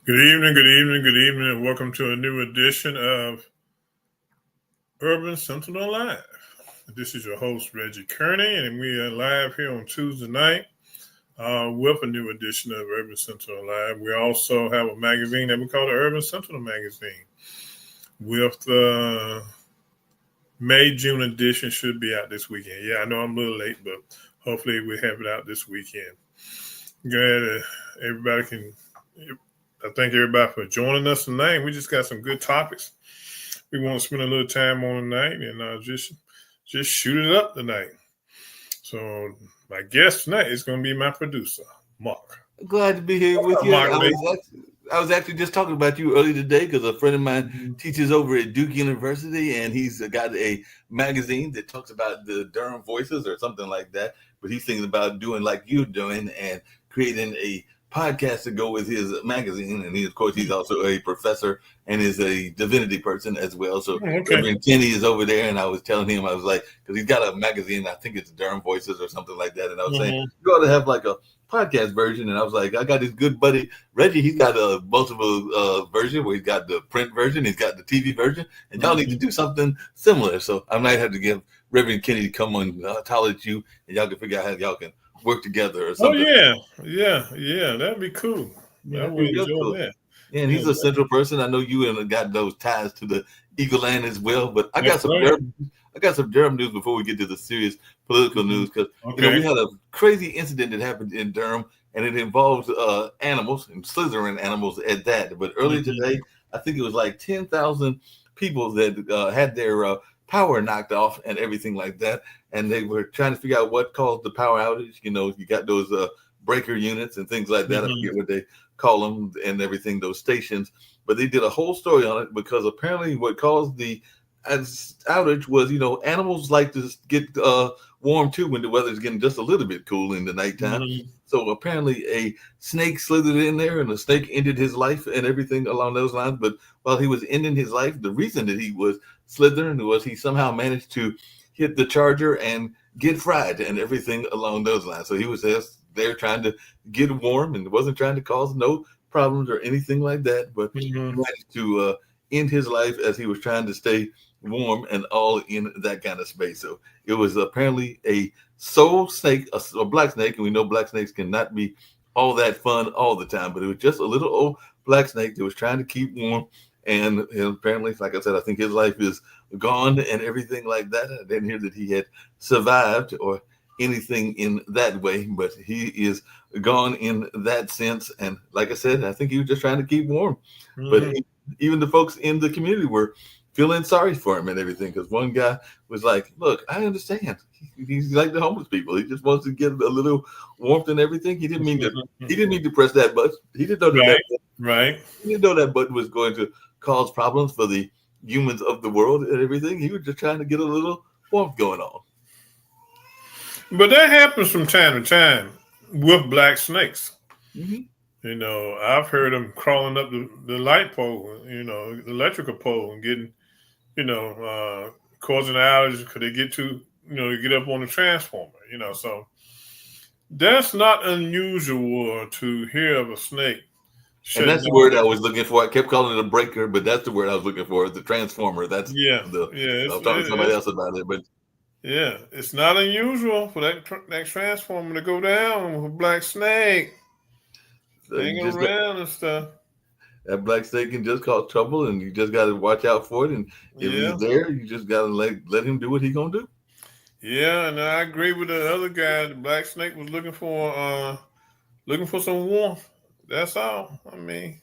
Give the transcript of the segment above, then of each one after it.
Good evening, good evening, and welcome to a new edition of Urban Sentinel Live. This is your host, Reggie Kearney, and we are live here on Tuesday night with a new edition of Urban Sentinel Live. We also have a magazine that we call the Urban Sentinel Magazine. With the May-June edition should be out this weekend. Yeah, I know I'm a little late, but hopefully we have it out this weekend. Glad everybody can... I thank everybody for joining us tonight. We just got some good topics we want to spend a little time on tonight, and just shoot it up tonight. So my guest tonight is going to be my producer, Mark. Glad to be here with you. I was actually just talking about you earlier today because a friend of mine teaches over at Duke University, and he's got a magazine that talks about the Durham voices or something like that. But he's thinking about doing like you're doing and creating a podcast to go with his magazine, and of course he's also a professor and is a divinity person as well. So Urban Kenny is over there, and I was telling him, I was like, because he's got a magazine, I think it's Durham Voices or something like that, and I was saying you ought to have like a podcast version. And I was like, I got this good buddy Reggie, he's got a multiple version where he's got the print version, he's got the TV version, and y'all need to do something similar. So I might have to give Reverend Kenny to come on holler at you, and y'all can figure out how y'all can work together or something. Yeah, that'd be cool. I would enjoy that. Yeah, and he's a central person. I know you and got those ties to the Eagle Land as well. But I got some Durham news before we get to the serious political news, because we had a crazy incident that happened in Durham, and it involved animals and Slytherin animals at that. But earlier today, I think it was like 10,000 people that had their power knocked off and everything like that, and they were trying to figure out what caused the power outage. You got those breaker units and things like that. I forget what they call them and everything, those stations. But they did a whole story on it because apparently what caused the outage was, animals like to get warm too when the weather's getting just a little bit cool in the nighttime. So apparently a snake slithered in there, and the snake ended his life and everything along those lines. But while he was ending his life, the reason that he was slithering was he somehow managed to hit the charger and get fried and everything along those lines. So he was just there trying to get warm and wasn't trying to cause no problems or anything like that. But he managed to end his life as he was trying to stay warm and all in that kind of space. So it was apparently a soul snake, a black snake, and we know black snakes cannot be all that fun all the time, but it was just a little old black snake that was trying to keep warm. And apparently, like I said, I think his life is gone and everything like that. I didn't hear that he had survived or anything in that way, but he is gone in that sense. And like I said, I think he was just trying to keep warm. But even the folks in the community were feeling sorry for him and everything, because one guy was like, look, I understand. He's like the homeless people. He just wants to get a little warmth and everything. He didn't mean to press that button. He didn't know He didn't know that button was going to cause problems for the humans of the world and everything. He was just trying to get a little warmth going on. But that happens from time to time with black snakes. I've heard them crawling up the light pole, the electrical pole, and getting, causing outage because they get get up on the transformer, So that's not unusual to hear of a snake. And that's the word I was looking for. I kept calling it a breaker, but that's the word I was looking for, the transformer. That's I was talking to somebody else about it, but it's not unusual for that transformer to go down with a black snake hanging around and stuff. That black snake can just cause trouble, and you just got to watch out for it. And if he's there, you just got to let him do what he's gonna do. Yeah, and I agree with the other guy. The black snake was looking for some warmth. That's all. I mean,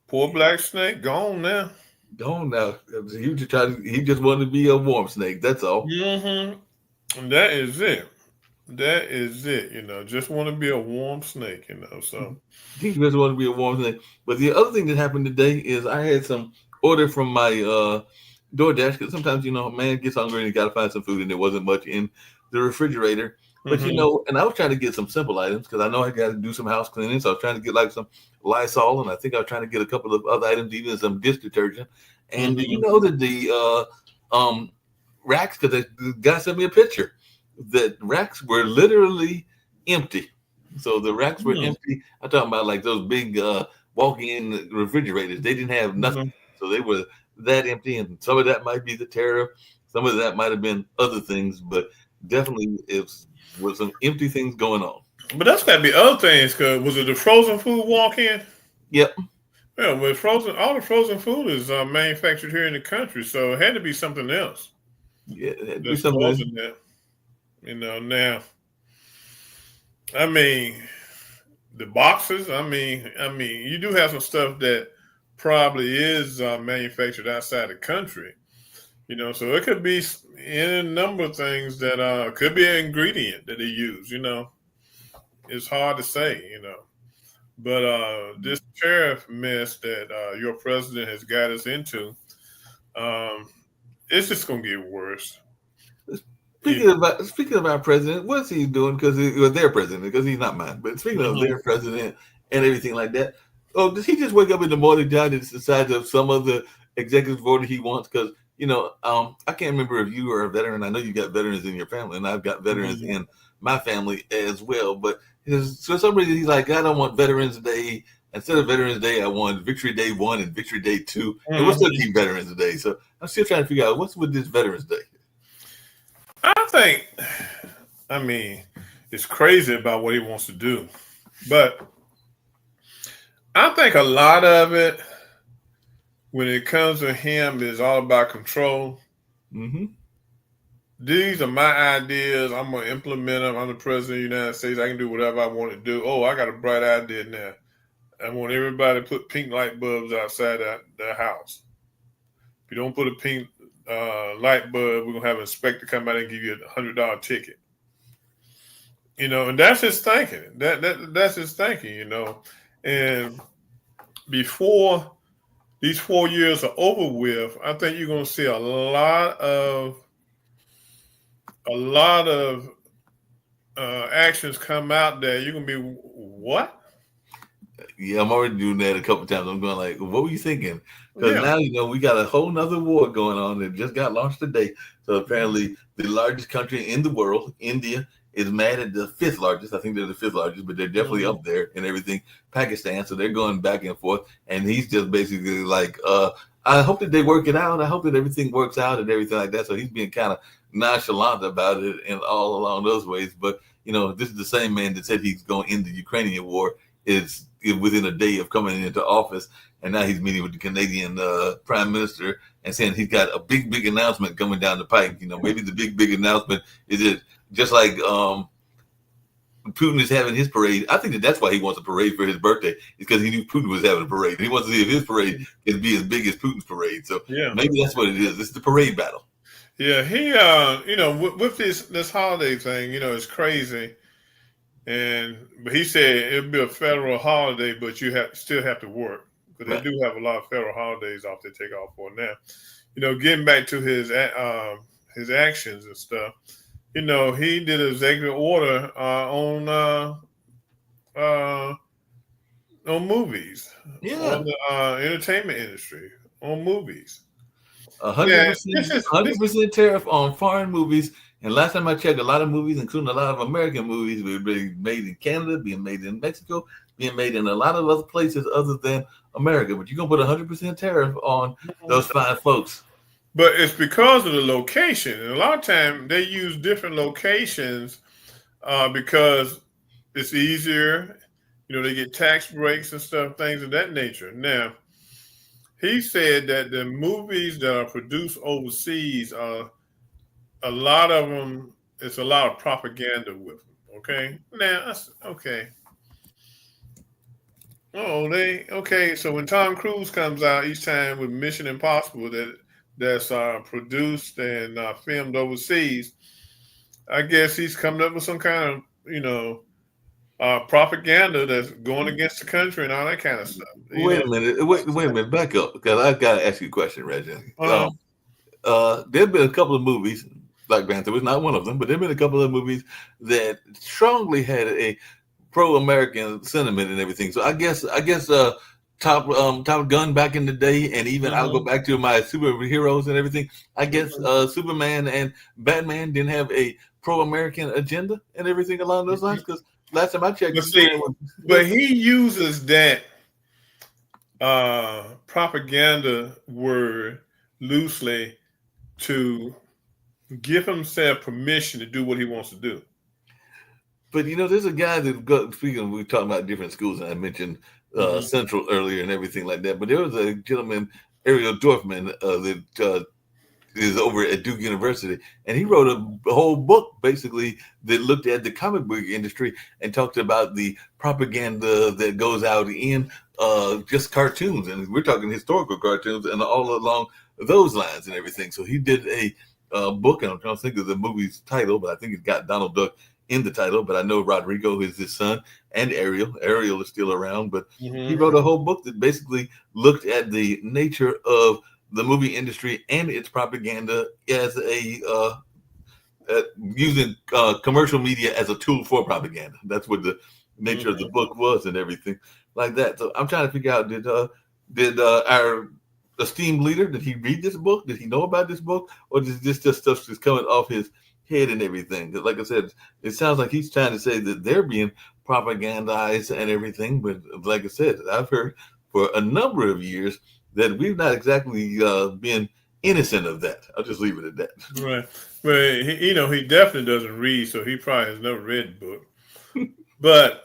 poor black snake gone now. Gone now. He just wanted to be a warm snake. That's all. And that is it. Just want to be a warm snake. So he just want to be a warm snake. But the other thing that happened today is I had some order from my DoorDash, because sometimes a man gets hungry and he got to find some food, and there wasn't much in the refrigerator. But and I was trying to get some simple items because I know I got to do some house cleaning. So I was trying to get like some Lysol, and I think I was trying to get a couple of other items, even some dish detergent. And did you know that the racks, because the guy sent me a picture, that racks were literally empty. So the racks were empty. I'm talking about like those big walk-in refrigerators. They didn't have nothing, so they were that empty. And some of that might be the tariff, some of that might have been other things, but definitely it was some empty things going on. But that's got to be other things. Cause was it the frozen food walk-in? Yep. Yeah, with all the frozen food is manufactured here in the country, so it had to be something else. Yeah, it had to be That's something. causing that. Now, I mean, the boxes. I mean, you do have some stuff that probably is manufactured outside the country. So it could be any number of things that could be an ingredient that they use. It's hard to say. But this tariff mess that your president has got us into, it's just going to get worse. Speaking of our president, what's he doing? Because he was their president, because he's not mine. But speaking of their president and everything like that, does he just wake up in the morning, John, and decide of some of the executive order he wants? Because I can't remember if you are a veteran. I know you got veterans in your family, and I've got veterans in my family as well. But for some reason, he's like, I don't want Veterans Day. Instead of Veterans Day, I want Victory Day 1 and Victory Day 2. And we'll still keep Veterans Day. So I'm still trying to figure out what's with this Veterans Day. I mean, it's crazy about what he wants to do. But I think a lot of it, when it comes to him, is all about control. Mm-hmm. These are my ideas. I'm going to implement them. I'm the president of the United States. I can do whatever I want to do. Oh, I got a bright idea now. I want everybody to put pink light bulbs outside their house. If you don't put a pink light bulb, we're going to have an inspector come out and give you a $100 ticket. And that's his thinking. That's his thinking, And before these 4 years are over with, I think you're going to see a lot of actions come out there. You're going to be, what? Yeah, I'm already doing that a couple times. I'm going like, what were you thinking? Because now, we got a whole nother war going on that just got launched today. So apparently the largest country in the world, India, is mad at the fifth largest. I think they're the fifth largest, but they're definitely up there and everything. Pakistan. So they're going back and forth. And he's just basically like, I hope that they work it out. I hope that everything works out and everything like that. So he's being kind of nonchalant about it and all along those ways. But, this is the same man that said he's going into the Ukrainian war is within a day of coming into office. And now he's meeting with the Canadian prime minister and saying he's got a big announcement coming down the pipe. Maybe the big announcement is it just like Putin is having his parade. I think that's why he wants a parade for his birthday, because he knew Putin was having a parade. He wants to see if his parade can be as big as Putin's parade. So maybe that's what it is. It's the parade battle. Yeah, he, with this holiday thing, it's crazy. But he said it'll be a federal holiday, but you still have to work, because they do have a lot of federal holidays off they take off for now. Getting back to his actions and stuff. He did an executive order on movies, on the entertainment industry, on movies. 100% tariff on foreign movies. And last time I checked, a lot of movies, including a lot of American movies, were being made in Canada, being made in Mexico, being made in a lot of other places other than America. But you're going to put 100% tariff on those fine folks. But it's because of the location. And a lot of times they use different locations because it's easier. They get tax breaks and stuff, things of that nature. Now, he said that the movies that are produced overseas are a lot of them, it's a lot of propaganda with them. Okay. Now, okay. So when Tom Cruise comes out each time with Mission Impossible that's produced and filmed overseas, I guess he's coming up with some kind of propaganda that's going against the country and all that kind of stuff. Wait a minute, back up, because I've got to ask you a question, Reggie. There've been a couple of movies, Black Panther was not one of them, but there've been a couple of movies that strongly had a pro-American sentiment and everything. So I guess Top Gun back in the day, and even I'll go back to my superheroes and everything. I guess Superman and Batman didn't have a pro-American agenda and everything along those lines, because last time I checked, but he uses that propaganda word loosely to give himself permission to do what he wants to do. But there's a guy that speaking. We were talking about different schools, and I mentioned Central earlier and everything like that. But there was a gentleman, Ariel Dorfman, that is over at Duke University, and he wrote a whole book basically that looked at the comic book industry and talked about the propaganda that goes out in just cartoons, and we're talking historical cartoons and all along those lines and everything. So he did a book, and I'm trying to think of the movie's title, but I think it's got Donald Duck in the title. But I know Rodrigo is his son, and Ariel is still around, but he wrote a whole book that basically looked at the nature of the movie industry and its propaganda as using commercial media as a tool for propaganda. That's what the nature of the book was and everything like that. So I'm trying to figure out, did our esteemed leader, did he read this book? Did he know about this book? Or is this just stuff that's coming off his head and everything? Because like I said, it sounds like he's trying to say that they're being propagandized and everything. But like I said, I've heard for a number of years that we've not exactly been innocent of that. I'll just leave it at that. Right. But he definitely doesn't read, so he probably has never read the book. But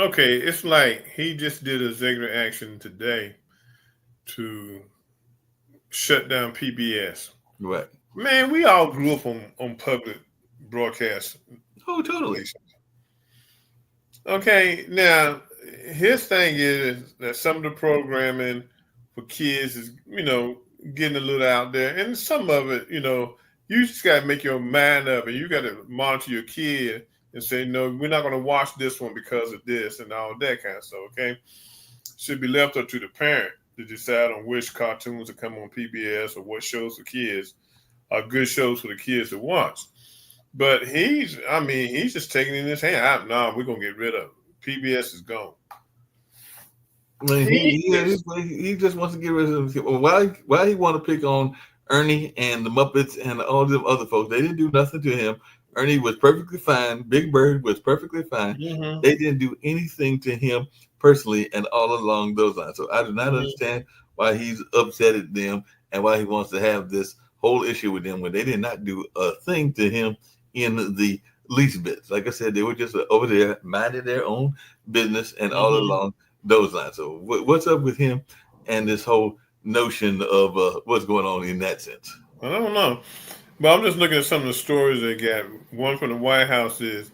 okay, it's like he just did a executive action today to shut down PBS. Right. Man, we all grew up on public broadcast. Oh, totally. Okay, now his thing is that some of the programming for kids is, getting a little out there, and some of it, you just got to make your mind up, and you got to monitor your kid and say, no, we're not going to watch this one because of this and all that kind of stuff. Okay, should be left up to the parent to decide on which cartoons to come on PBS or what shows for kids are good shows for the kids to watch. But he's just taking it in his hand. We're gonna get rid of it. PBS is gone. I mean, he just wants to get rid of him. Why he want to pick on Ernie and the Muppets and all them other folks? They didn't do nothing to him. Ernie was perfectly fine. Big Bird was perfectly fine. Mm-hmm. They didn't do anything to him personally and all along those lines. So I do not understand why he's upset at them and why he wants to have this whole issue with them when they did not do a thing to him in the least bit. Like I said, they were just over there minding their own business and all along those lines. So what's up with him and this whole notion of what's going on in that sense? I don't know. But I'm just looking at some of the stories they got. One from the White House is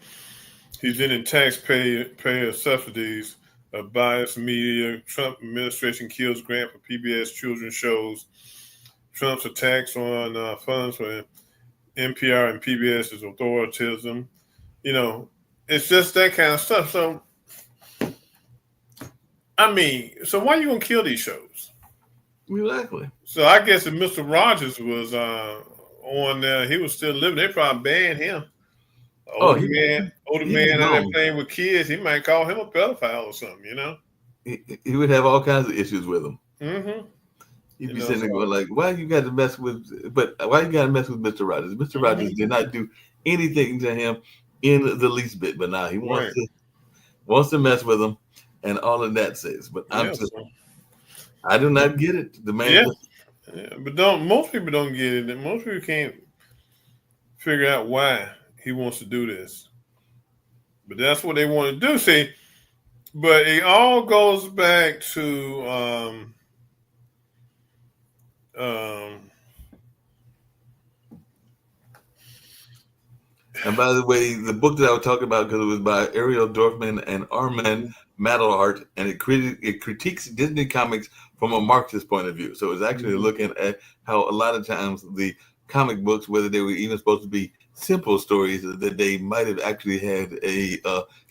he's in taxpayer subsidies of biased media. Trump administration kills grant for PBS children's shows. Trump's attacks on funds for NPR and PBS is authoritarianism. It's just that kind of stuff. So, so why are you going to kill these shows? Exactly. So I guess if Mr. Rogers was on there, he was still living. They probably banned him. Older man out there playing with kids, he might call him a pedophile or something, He would have all kinds of issues with him. Mm-hmm. He'd be sitting there going like, why you got to mess with Mr. Rogers? Mr. Rogers did not do anything to him in the least bit, but now he wants to mess with him and all of that says. But I do not get it. The man but most people don't get it, and most people can't figure out why he wants to do this. But that's what they want to do. See, but it all goes back to and by the way, the book that I was talking about, because it was by Ariel Dorfman and Armand Madelhart, and it critiques Disney comics from a Marxist point of view. So it's actually looking at how a lot of times the comic books, whether they were even supposed to be simple stories, that they might have actually had a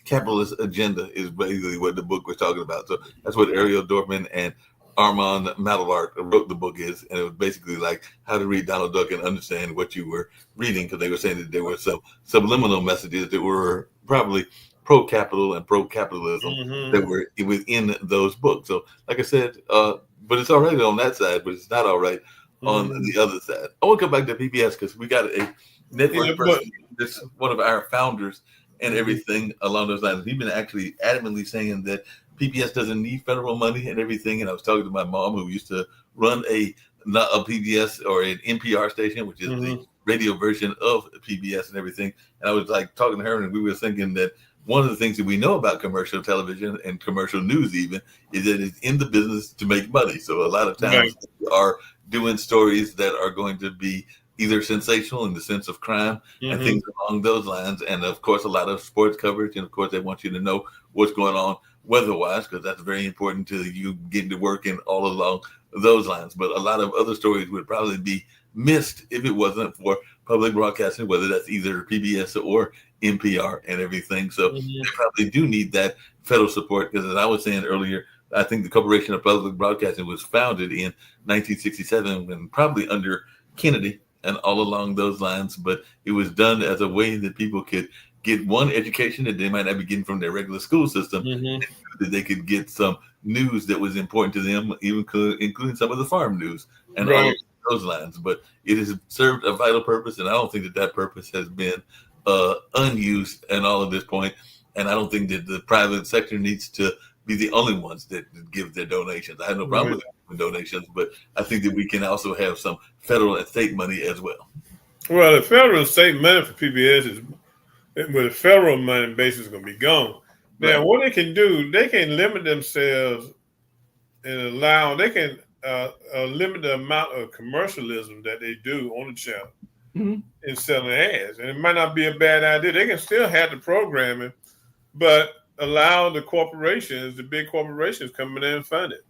capitalist agenda, is basically what the book was talking about. So that's what Ariel Dorfman and Armand Madelhart wrote the book is, and it was basically like how to read Donald Duck and understand what you were reading, because they were saying that there were some subliminal messages that were probably pro-capital and pro-capitalism that were within those books. So like I said, but it's all right on that side, but it's not all right on the other side. I want to come back to PBS because we got a network person that's one of our founders and everything along those lines. He's been actually adamantly saying that PBS doesn't need federal money and everything. And I was talking to my mom, who used to run a PBS or an NPR station, which is the radio version of PBS and everything. And I was like talking to her, and we were thinking that one of the things that we know about commercial television and commercial news even is that it's in the business to make money. So a lot of times they are doing stories that are going to be either sensational in the sense of crime and things along those lines. And of course, a lot of sports coverage. And of course, they want you to know what's going on weather-wise, because that's very important to you getting to work in all along those lines. But a lot of other stories would probably be missed if it wasn't for public broadcasting, whether that's either PBS or NPR and everything. So they probably do need that federal support, because as I was saying earlier, I think the Corporation of Public Broadcasting was founded in 1967 and probably under Kennedy and all along those lines. But it was done as a way that people could get one education that they might not be getting from their regular school system, that they could get some news that was important to them, even including some of the farm news and all of those lines. But it has served a vital purpose, and I don't think that purpose has been unused in all of this point. And I don't think that the private sector needs to be the only ones that give their donations. I have no problem with donations, but I think that we can also have some federal and state money as well. Well, the federal and state money for PBS is, with the federal money base is going to be gone. Now, what they can do, they can limit themselves and they can limit the amount of commercialism that they do on the channel in selling ads. And it might not be a bad idea. They can still have the programming, but allow the corporations, the big corporations, coming in and fund it.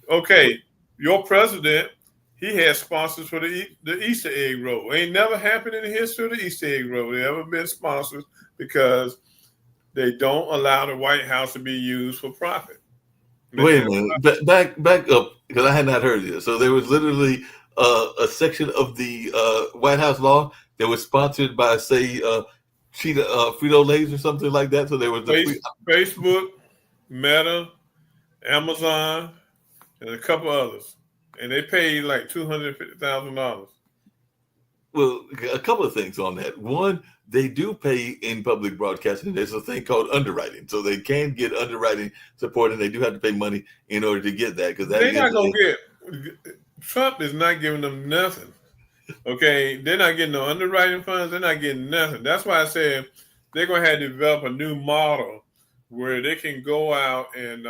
Okay, your president, he has sponsors for the Easter egg roll. Ain't never happened in the history of the Easter egg roll. They ever been sponsors, because they don't allow the White House to be used for profit. Wait a minute, back up, because I had not heard this. So there was literally a section of the White House law that was sponsored by, say, Frito-Lay's or something like that. So there was Facebook, Meta, Amazon, and a couple others, and they paid like $250,000. Well, a couple of things on that. One, they do pay in public broadcasting. There's a thing called underwriting, so they can get underwriting support, and they do have to pay money in order to get that. Because they're not going to get. Trump is not giving them nothing. Okay, they're not getting no underwriting funds. They're not getting nothing. That's why I said they're going to have to develop a new model where they can go out and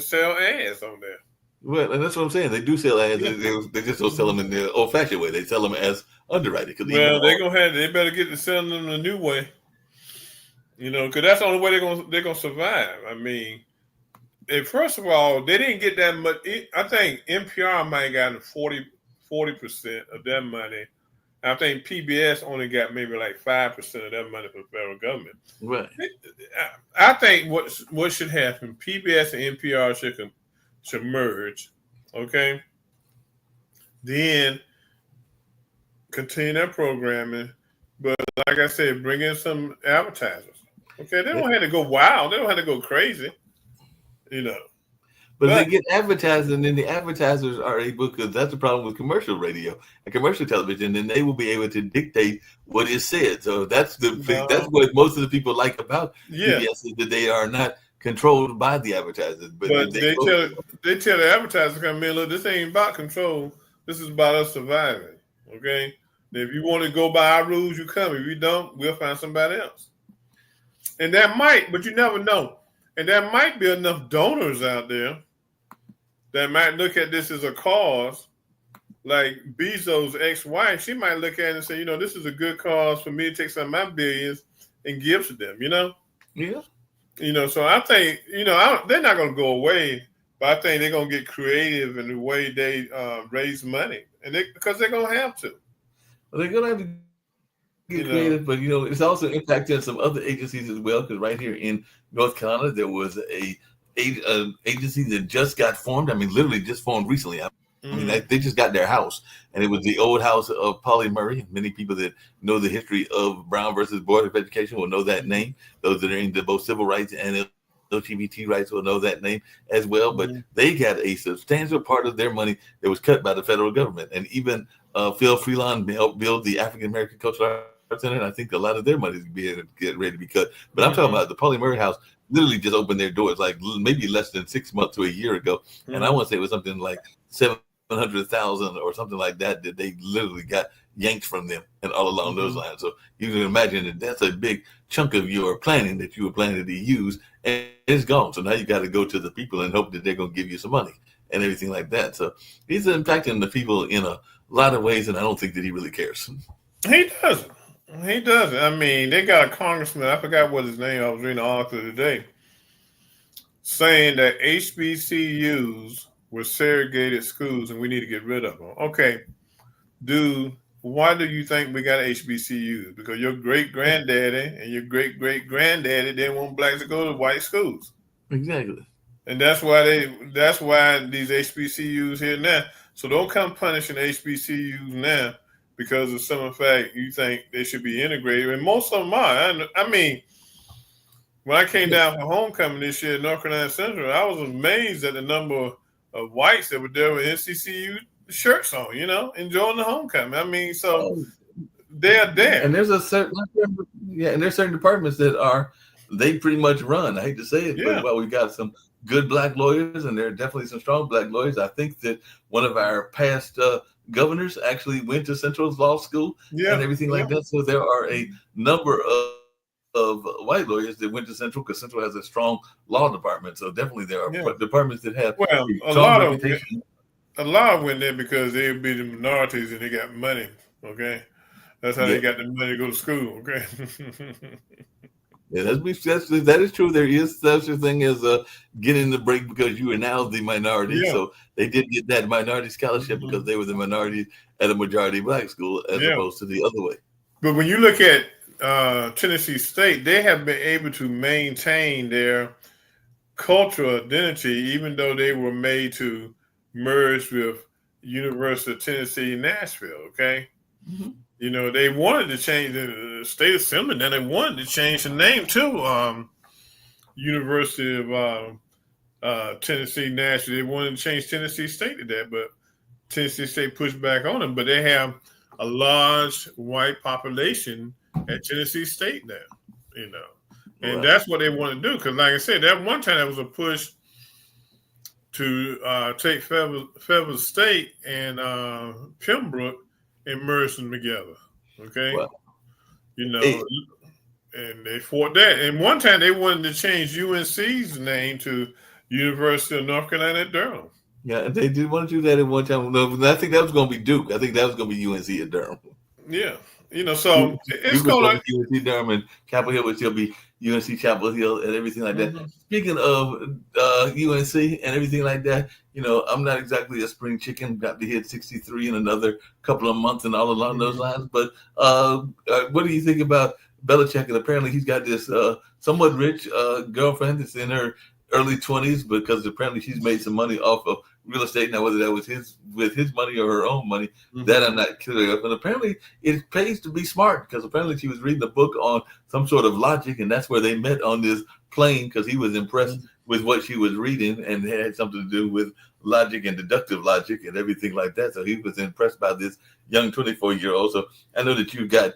sell ads on there. Well, and that's what I'm saying. They do sell ads. They just don't sell them in the old-fashioned way. They sell them as underwriting. Well, they better get to selling them the new way. Because that's the only way they're gonna survive. I mean, first of all, they didn't get that much. I think NPR might have gotten 40% of that money. I think PBS only got maybe like 5% of that money from the federal government. Right. I think what should happen, PBS and NPR should merge, okay? Then continue their programming, but like I said, bring in some advertisers. Okay, they don't have to go wild. They don't have to go crazy, But they get advertised, and then the advertisers are able, because that's the problem with commercial radio and commercial television, and they will be able to dictate what is said. So that's that's what most of the people like about PBS, is that they are not controlled by the advertisers. But they tell the advertisers, come in, look, this ain't about control. This is about us surviving. Okay? If you want to go by our rules, you come. If you don't, we'll find somebody else. And that might, but you never know. And there might be enough donors out there that might look at this as a cause. Like Bezos' ex-wife, she might look at it and say, this is a good cause for me to take some of my billions and give to them, Yeah. So I think, they're not going to go away, but I think they're going to get creative in the way they raise money, because they're going to have to. Well, they're going to have to get creative, but it's also impacting some other agencies as well. Because right here in North Carolina, there was an agency that just got formed. I mean, literally just formed recently. I mean, they just got their house, and it was the old house of Polly Murray. Many people that know the history of Brown versus Board of Education will know that name. Those that are into both civil rights and LGBT rights will know that name as well. But they got a substantial part of their money that was cut by the federal government. And even Phil Freelon helped build the African American Cultural in it. I think a lot of their money is being get ready to be cut. But I'm talking Mm-hmm. about the Pauli Murray House. Literally just opened their doors like maybe less than 6 months to a year ago, and I Mm-hmm. want to say it was something like 700,000 or something like that they literally got yanked from them and all along those Mm-hmm. lines. So you can imagine that that's a big chunk of your planning that you were planning to use, and it's gone. So now you got to go to the people and hope that they're going to give you some money and everything like that. So he's impacting the people in a lot of ways, and I don't think that he really cares. He doesn't. He doesn't. I mean, they got a congressman. I forgot what his name. I was reading an article today saying that HBCUs were segregated schools and we need to get rid of them. Okay, dude, why do you think we got HBCUs? Because your great granddaddy and your great great granddaddy didn't want blacks to go to white schools. Exactly. And that's why these HBCUs here now. So don't come punishing HBCUs now because of some fact you think they should be integrated. And most of them are. I mean, when I came down for homecoming this year at North Carolina Central, I was amazed at the number of whites that were there with NCCU shirts on, enjoying the homecoming. I mean, so Oh, they're there. and there's a certain and there's certain departments that are they pretty much run. I hate to say it, but Yeah. well, we got some good black lawyers, and there are definitely some strong black lawyers. I think that one of our past governors actually went to Central's law school and Yeah. everything Yeah. like that. So there are a number of white lawyers that went to Central because Central has a strong law department. So definitely there are Yeah. departments that have Well, a strong reputation. a lot went there because they'd be the minorities and they got money. Okay. That's how Yeah. they got the money to go to school. Okay. Yeah, that is true. There is such a thing as getting the break because you are now the minority. Yeah. So they did get that minority scholarship because they were the minority at a majority black school as Yeah. opposed to the other way. But when you look at Tennessee State, they have been able to maintain their cultural identity, even though they were made to merge with University of Tennessee, Nashville. Okay, Mm-hmm. they wanted to change the state assembly, then they wanted to change the name to University of Tennessee, Nashville. They wanted to change Tennessee State to that, but Tennessee State pushed back on them. But they have a large white population at Tennessee State now, you know. And Right. that's what they want to do. Because, like I said, that one time there was a push to take Fayetteville State and Pembroke and merge them together. Okay? Well, You know, hey, and they fought that. And one time they wanted to change UNC's name to University of North Carolina at Durham. yeah, they did want to do that at one time. No, I think that was going to be Duke. I think that was going to be UNC at Durham. Yeah. So it's Duke was going going to be UNC Durham, and Chapel Hill would still be UNC Chapel Hill, and everything like that. to. Speaking of UNC and everything like that, I'm not exactly a spring chicken. Got to hit 63 in another couple of months and all along those lines. But what do you think about Belichick? And apparently he's got this somewhat rich girlfriend that's in her early 20s because apparently she's made some money off of real estate. Now, whether that was with his money or her own money, that I'm not clear of. And apparently it pays to be smart because apparently she was reading a book on some sort of logic, and that's where they met on this plane because he was impressed with what she was reading, and it had something to do with logic and deductive logic and everything like that. So he was impressed by this young 24-year-old. So I know that you got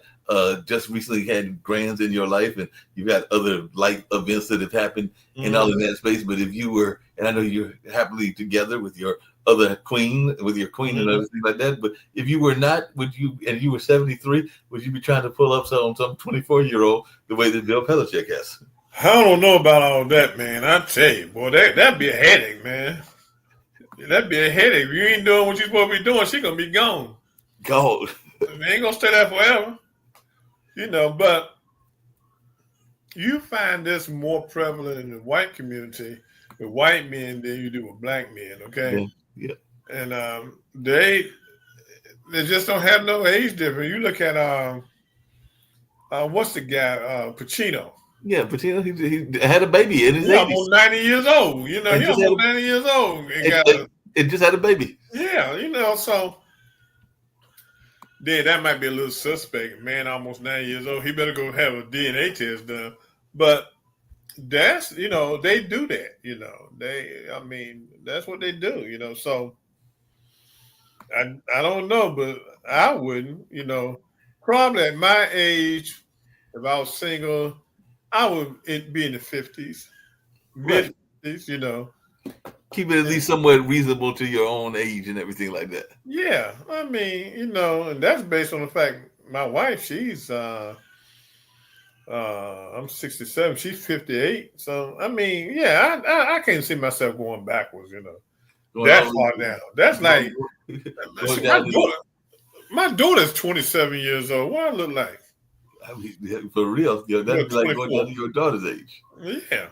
just recently had grands in your life, and you've got other life events that have happened in all in that space. But if you were, and I know you're happily together with your other queen, and everything like that. But if you were not, would you? And you were 73, would you be trying to pull up some 24-year-old the way that Bill Belichick has? I don't know about all that, man. I tell you, boy, that'd be a headache, man. That'd be a headache. If you ain't doing what you're supposed to be doing, she gonna be gone. Gold. They ain't gonna stay there forever. But you find this more prevalent in the white community with white men than you do with black men, okay? Yeah. And they just don't have no age difference. You look at what's the guy, Pacino. Yeah, Pacino, he had a baby in his 80s. Almost 90 years old. He almost 90 years old. It just had a baby. Yeah, so then that might be a little suspect. Man, almost 90 years old. He better go have a DNA test done. But that's, they do that, that's what they do, so I don't know, but I wouldn't, Probably at my age, if I was single, I would be in the 50s, Right. mid 50s, you know. Keep it at least somewhat reasonable to your own age and everything like that. Yeah, I mean, you know, and that's based on the fact my wife, she's I'm 67, she's 58. So I mean, yeah, I can't see myself going backwards, you know. Going That all far down. That's going, like going my down to daughter. My daughter's 27 years old. What I look like? I mean, for real, No, that'd be like going down 24. to your daughter's age. Yeah.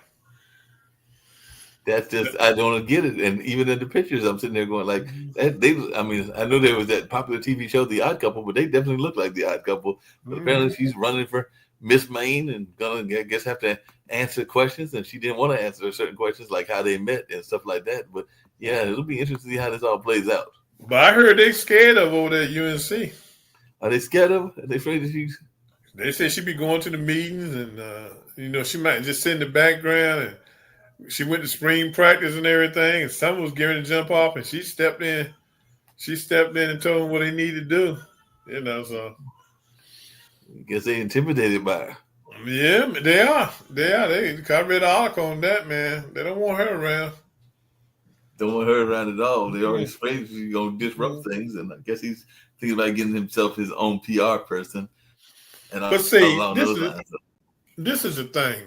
That's just I don't get it. And even in the pictures, I'm sitting there going like they. I mean, I know there was that popular TV show, The Odd Couple, but they definitely look like The Odd Couple. But apparently, she's running for Miss Maine and gonna I guess have to answer questions, and she didn't want to answer certain questions like how they met and stuff like that. But yeah, it'll be interesting to see how this all plays out. But I heard they scared of over there at UNC. Are they scared of her? Are they afraid that she's? They said she be going to the meetings and you know, she might just sit in the background and she went to spring practice and everything, and someone was getting to jump off, and she stepped in. She stepped in and told them what they need to do. You know, so I guess they intimidated by her. yeah, they are. They are. I read an article on that, man. They don't want her around. Don't want her around at all. They already afraid she's gonna disrupt things, and I guess he's thinking about getting himself his own PR person. And But see, along those lines. this is the thing.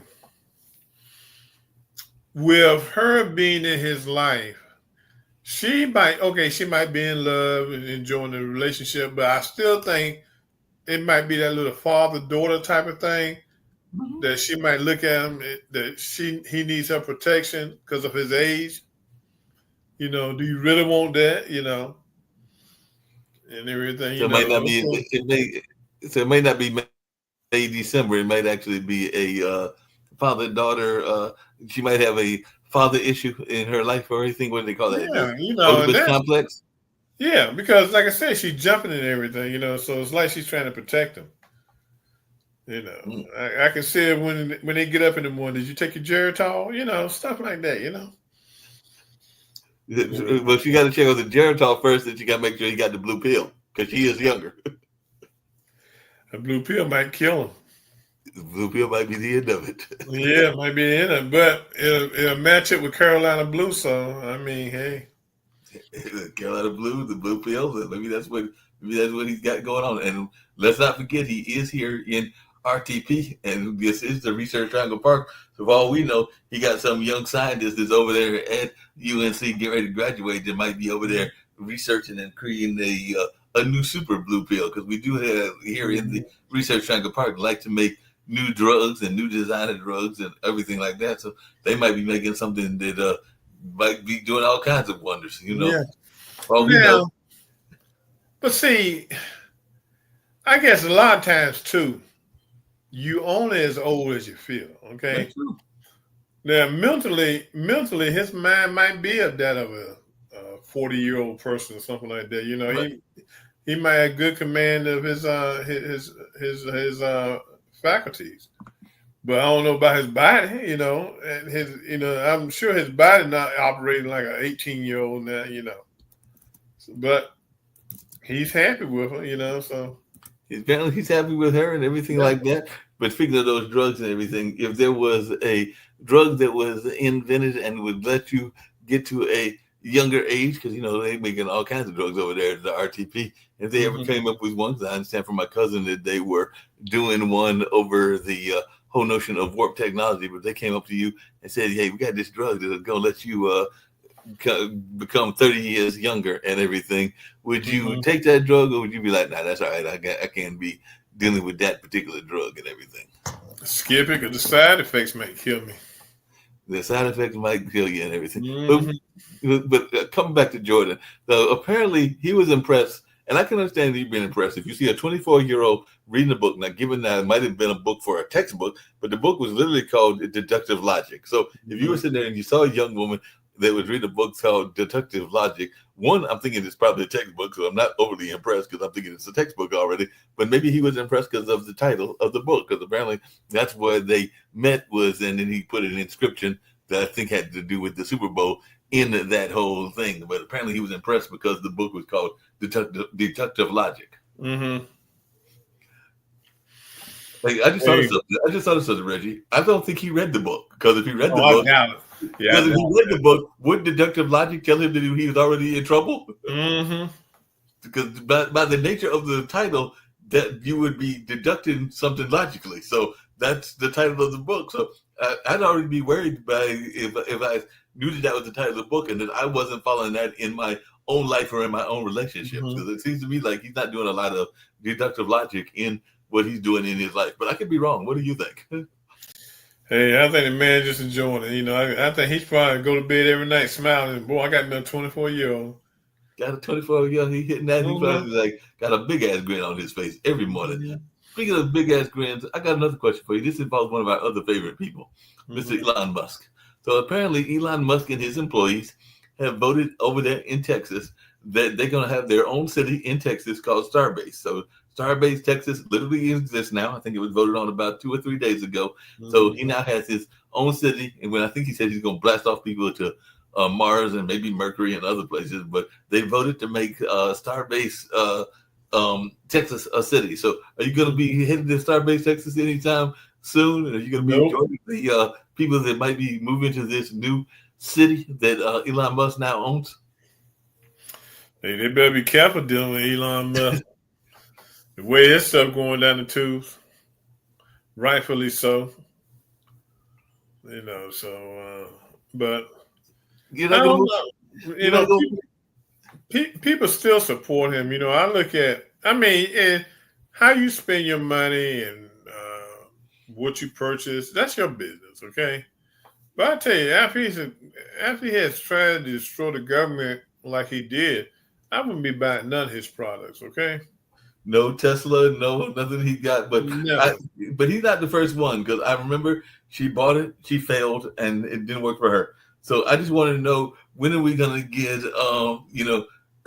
With her being in his life, she might be in love and enjoying the relationship, but I still think it might be that little father-daughter type of thing that she might look at him that he needs her protection because of his age. You know, do you really want that? You know, and everything. So it might not be. It may not be May, December. It might actually be a father-daughter. She might have a father issue in her life or anything. What do they call that? Yeah, you know, Oedipus complex. Yeah, because like I said, she's jumping and everything. You know, so it's like she's trying to protect him. You know, I can see it when they get up in the morning. Did you take your Geritol? You know, stuff like that. You know. Well, she got to check out the Geritol first, and she got to make sure he got the blue pill because she is younger. A blue pill might kill him. The blue pill might be the end of it. Yeah, it might be the end of it, but it'll match it with Carolina Blue. So I mean, hey, Carolina Blue, the blue pill. Maybe that's what he's got going on. And let's not forget, he is here in RTP, and this is the Research Triangle Park. So for all we know, he got some young scientist that's over there at UNC getting ready to graduate that might be over there researching and creating a new super blue pill, because we do have here in the Research Triangle Park like to make new drugs and new designer drugs and everything like that. So they might be making something that might be doing all kinds of wonders, you know. Yeah. Well, we know. But see, I guess a lot of times too, you only as old as you feel. Okay. That's true. Now, mentally, his mind might be of that of a 40-year-old person or something like that. You know, right. He might have good command of his faculties, but I don't know about his body. You know, and I'm sure his body not operating like an 18-year-old now. You know, but he's happy with her. You know, so apparently he's happy with her and everything like that. But speaking of those drugs and everything, if there was a drug that was invented and would let you get to a younger age, because you know they're making all kinds of drugs over there at the RTP. If they ever came up with one, because I understand from my cousin that they were doing one over the whole notion of warp technology, but they came up to you and said, "Hey, we got this drug that's gonna let you become 30 years younger and everything." Would you take that drug, or would you be like, "Nah, that's all right. I can't be dealing with that particular drug and everything"? Skip it, because the side effects might kill me. The side effects might kill you and everything. But coming back to Jordan, apparently he was impressed, and I can understand you being impressed. If you see a 24-year-old reading a book, now given that it might have been a book for a textbook, but the book was literally called Deductive Logic. So if you were sitting there and you saw a young woman that was reading a book called Deductive Logic, one, I'm thinking it's probably a textbook, so I'm not overly impressed because I'm thinking it's a textbook already. But maybe he was impressed because of the title of the book, because apparently that's where they met was, and then he put an inscription that I think had to do with the Super Bowl in that whole thing. But apparently he was impressed because the book was called Deductive Logic. Hey, I just thought of something, Reggie. I don't think he read the book, because if he read the I book, doubt it. Yeah, because if he read the book, wouldn't deductive logic tell him that he was already in trouble? Mm-hmm. Because by the nature of the title, that you would be deducting something logically. So that's the title of the book. So I'd already be worried by if I knew that was the title of the book and that I wasn't following that in my own life or in my own relationships. Because it seems to me like he's not doing a lot of deductive logic in what he's doing in his life. But I could be wrong. What do you think? Hey, I think the man just enjoying it. I think he's probably go to bed every night smiling. Boy, I got another 24-year-old. Got a 24-year-old, he hitting that. He probably like got a big ass grin on his face every morning. Speaking of big ass grins, I got another question for you. This involves one of our other favorite people, Mr. Elon Musk. So apparently, Elon Musk and his employees have voted over there in Texas that they're going to have their own city in Texas called Starbase. So Starbase, Texas, literally exists now. I think it was voted on about 2 or 3 days ago. So he now has his own city, and when I think he said he's going to blast off people to Mars and maybe Mercury and other places, but they voted to make Starbase Texas a city. So are you going to be heading to Starbase Texas anytime soon? Are you going to be joining the people that might be moving to this new city that Elon Musk now owns? Hey, they better be careful dealing with Elon Musk. The way this stuff going down the tubes, rightfully so. But I don't know. People still support him. I look at, how you spend your money and what you purchase, that's your business, okay? But I tell you, after he has tried to destroy the government like he did, I wouldn't be buying none of his products, okay? No Tesla, no nothing he got, but he's not the first one, because I remember she bought it, she failed, and it didn't work for her. So I just wanted to know, when are we going to get,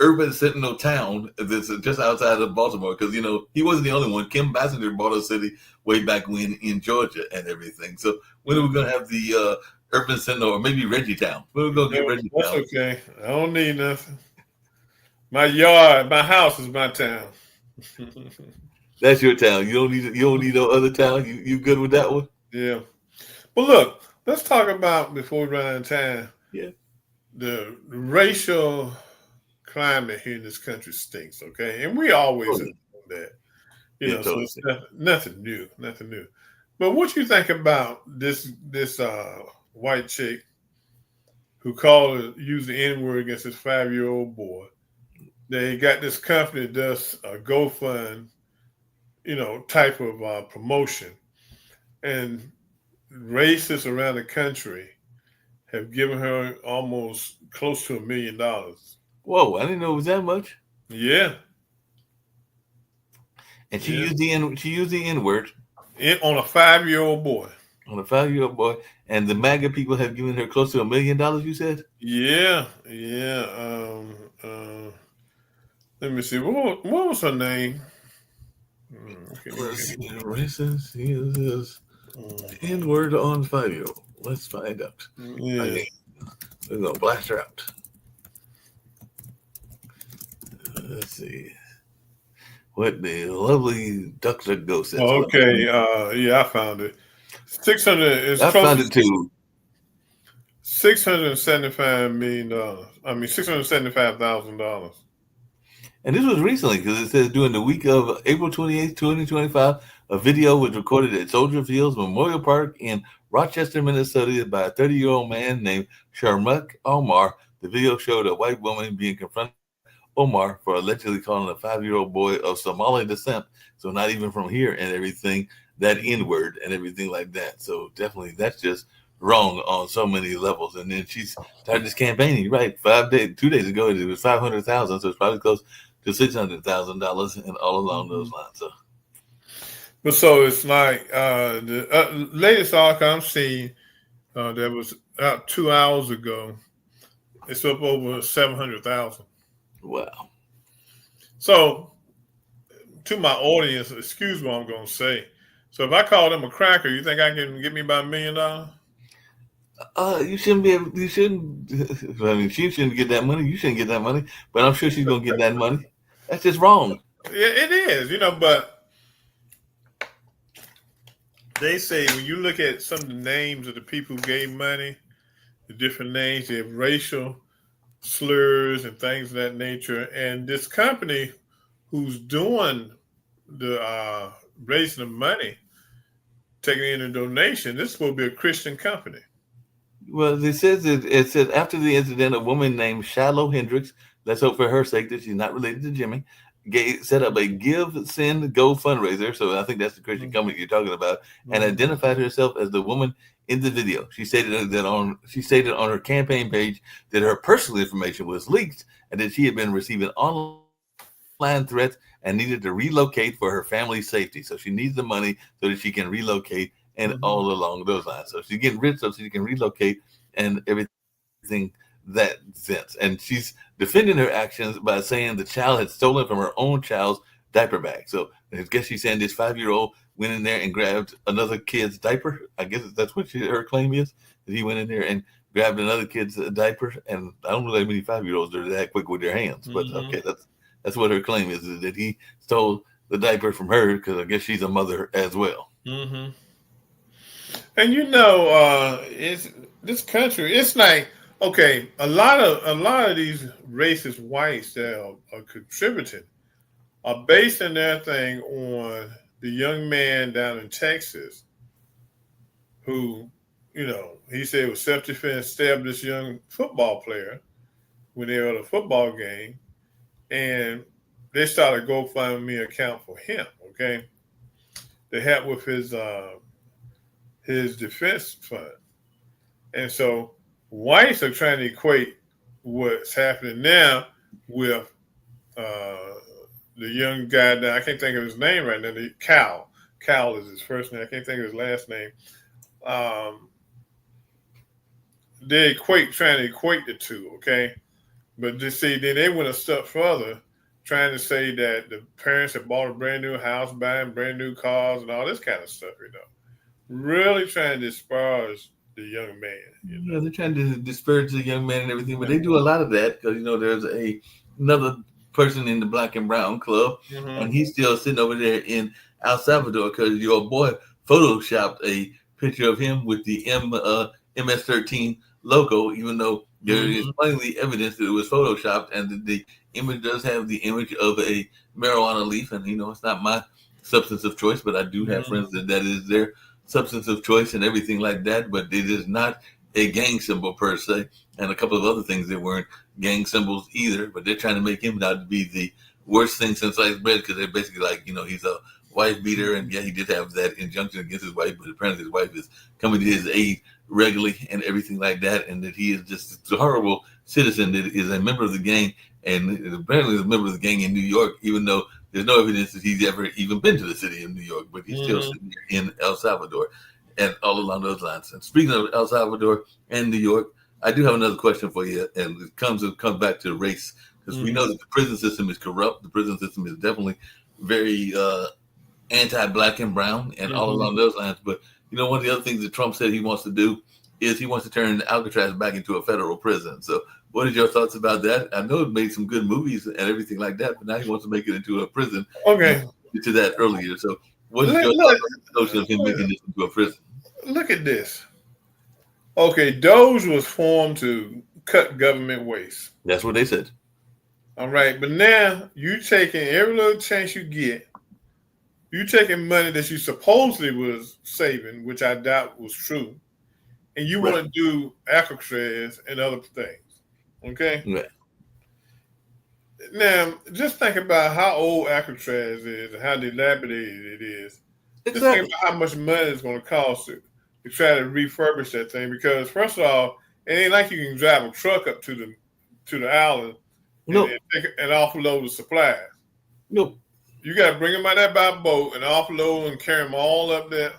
Urban Sentinel Town that's just outside of Baltimore? Because, he wasn't the only one. Kim Basinger bought a city way back when in Georgia and everything. So when are we going to have the Urban Sentinel, or maybe Reggie Town? When are we going to get Reggie Town? That's okay. I don't need nothing. My yard, my house is my town. That's your town. You don't need no other town. You good with that one? Yeah. Well, look, let's talk about, before we run out of time. Yeah. The racial climate here in this country stinks. Okay, and we always have done that. So it's nothing new. But what you think about this white chick who used the N-word against this 5-year-old boy? They got this company that does a GoFund, type of promotion, and racists around the country have given her almost close to $1 million. Whoa! I didn't know it was that much. Yeah. And she used the N-word on a 5-year-old boy. On a 5-year-old boy, and the MAGA people have given her close to $1 million. You said? Yeah. Let me see. What was her name? Racist. He uses N-word on 5-year-old. Let's find out. Yeah. We're gonna blast her out. Let's see. What the lovely DuckDuckGo says. Oh, okay. I found it. 600. I found it too. $675 million. $675,000. And this was recently, because it says during the week of April 28th, 2025, a video was recorded at Soldier Fields Memorial Park in Rochester, Minnesota, by a 30-year-old man named Sharmak Omar. The video showed a white woman being confronted by Omar for allegedly calling a 5-year-old boy of Somali descent, so not even from here, and everything, that N-word and everything like that. So definitely that's just wrong on so many levels. And then she started this campaign, right? 2 days ago, it was 500,000, so it's probably close to $600,000 and all along those lines. So it's like the latest article I'm seeing that was out 2 hours ago. It's up over 700,000. Wow. So to my audience, excuse what I'm going to say. So if I call them a cracker, you think I can get me about $1 million? You shouldn't be able. You shouldn't. I mean, she shouldn't get that money. You shouldn't get that money. But I'm sure she's gonna get that money. That's just wrong. Yeah, it is. But they say when you look at some of the names of the people who gave money, the different names, they have racial slurs and things of that nature. And this company who's doing the raising the money, taking in a donation, this is supposed to be a Christian company. Well, it says after the incident, a woman named Shiloh Hendricks, let's hope for her sake that she's not related to Jimmy, set up a Give, Send, Go fundraiser. So I think that's the Christian company you're talking about, and identified herself as the woman in the video. She stated on her campaign page that her personal information was leaked and that she had been receiving online threats and needed to relocate for her family's safety. So she needs the money so that she can relocate and all along those lines. So she's getting rich so she can relocate and everything that sense. And she's defending her actions by saying the child had stolen from her own child's diaper bag. So I guess she's saying this 5-year-old went in there and grabbed another kid's diaper. I guess that's what her claim is, that he went in there and grabbed another kid's diaper. And I don't know that many 5-year-olds are that quick with their hands, but okay, that's what her claim is that he stole the diaper from her because I guess she's a mother as well. Mm-hmm. And you know, it's this country. It's like, okay, a lot of these racist whites that are contributing are basing their thing on the young man down in Texas who, you know, he said was self-defense, stabbed this young football player when they were at a football game, and they started a GoFundMe account for him. Okay, to help with his defense fund. And so whites are trying to equate what's happening now with the young guy that I can't think of his name right now. Cal. Cal is his first name. I can't think of his last name. They trying to equate the two, okay? But just see, then they went a step further, trying to say that the parents had bought a brand new house, buying brand new cars and all this kind of stuff, you know. Really trying to disparage the young man. You know? Yeah, they're trying to disparage the young man and everything, but they do a lot of that because, you know, there's another person in the Black and Brown Club, and he's still sitting over there in El Salvador because your boy photoshopped a picture of him with the MS-13 logo, even though there is plainly evidence that it was photoshopped and that the image does have the image of a marijuana leaf. And, you know, it's not my substance of choice, but I do have friends that is their substance of choice and everything like that, but it is not a gang symbol per se, and a couple of other things that weren't gang symbols either, but they're trying to make him out to be the worst thing since sliced bread because they're basically like, you know, he's a wife beater, and yeah, he did have that injunction against his wife, but apparently his wife is coming to his aid regularly and everything like that, and that he is just a horrible citizen that is a member of the gang, and apparently is a member of the gang in New York, even though there's no evidence that he's ever even been to the city of New York, but he's still sitting here in El Salvador and all along those lines. And speaking of El Salvador and New York, I do have another question for you, and it comes back to race, because we know that the prison system is corrupt. The prison system is definitely very anti-black and brown and all along those lines. But, you know, one of the other things that Trump said he wants to do is he wants to turn Alcatraz back into a federal prison. So what are your thoughts about that? I know it made some good movies and everything like that, but now he wants to make it into a prison. Okay. To that earlier. So what is your thoughts on the notion of him making this into a prison? Look at this. Okay, Doge was formed to cut government waste. That's what they said. All right, but now you taking every little chance you get, you taking money that you supposedly was saving, which I doubt was true, and you want to do Alcatraz and other things. Okay? Right. Now, just think about how old Alcatraz is and how dilapidated it is. Exactly. Just think about how much money it's going to cost to try to refurbish that thing. Because first of all, it ain't like you can drive a truck up to the island and offload the supplies. Nope. You got to bring them out there by boat and offload and carry them all up there.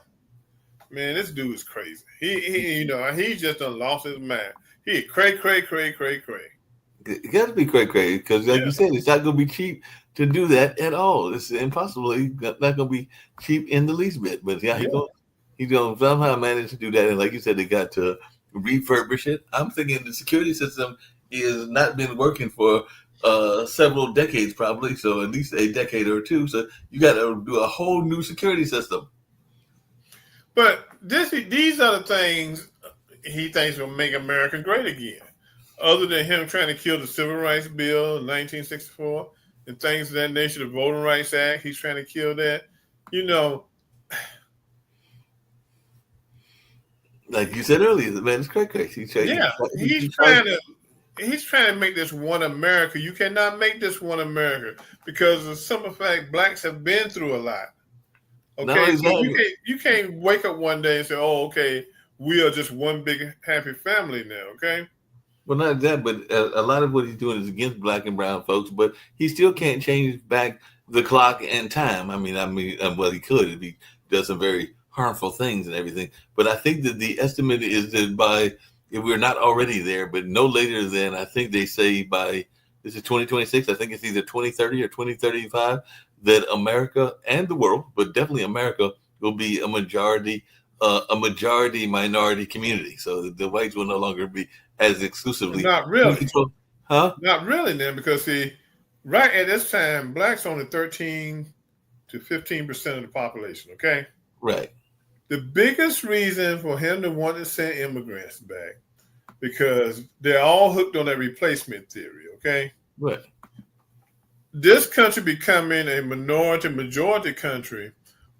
Man, this dude is crazy. He just done lost his mind. He cray. It got to be cray because, like you said, it's not going to be cheap to do that at all. It's impossible. Not going to be cheap in the least bit. But he's going to somehow manage to do that. And like you said, they got to refurbish it. I'm thinking the security system is not been working for several decades, probably. So at least a decade or two. So you got to do a whole new security system. But these are the things he thinks will make America great again. Other than him trying to kill the Civil Rights Bill in 1964 and things of that nature, the Voting Rights Act, he's trying to kill that. You know, like you said earlier, the man is crazy. He's trying to make this one America. You cannot make this one America because of the simple fact blacks have been through a lot. Okay, no, exactly. So you can't wake up one day and say, "Oh, okay, we are just one big happy family now." Okay. Well, not that, but a lot of what he's doing is against black and brown folks. But he still can't change back the clock and time. I mean, well, he could if he does some very harmful things and everything. But I think that the estimate is that if we're not already there, but no later than I think they say by this is 2026. I think it's either 2030 or 2035 that America and the world, but definitely America, will be a majority minority community. So the whites will no longer be as exclusively. Not really. Huh? Not really, then, because right at this time, blacks only 13 to 15% of the population. Okay. Right. The biggest reason for him to want to send immigrants back because they're all hooked on that replacement theory. Okay. Right. This country becoming a majority country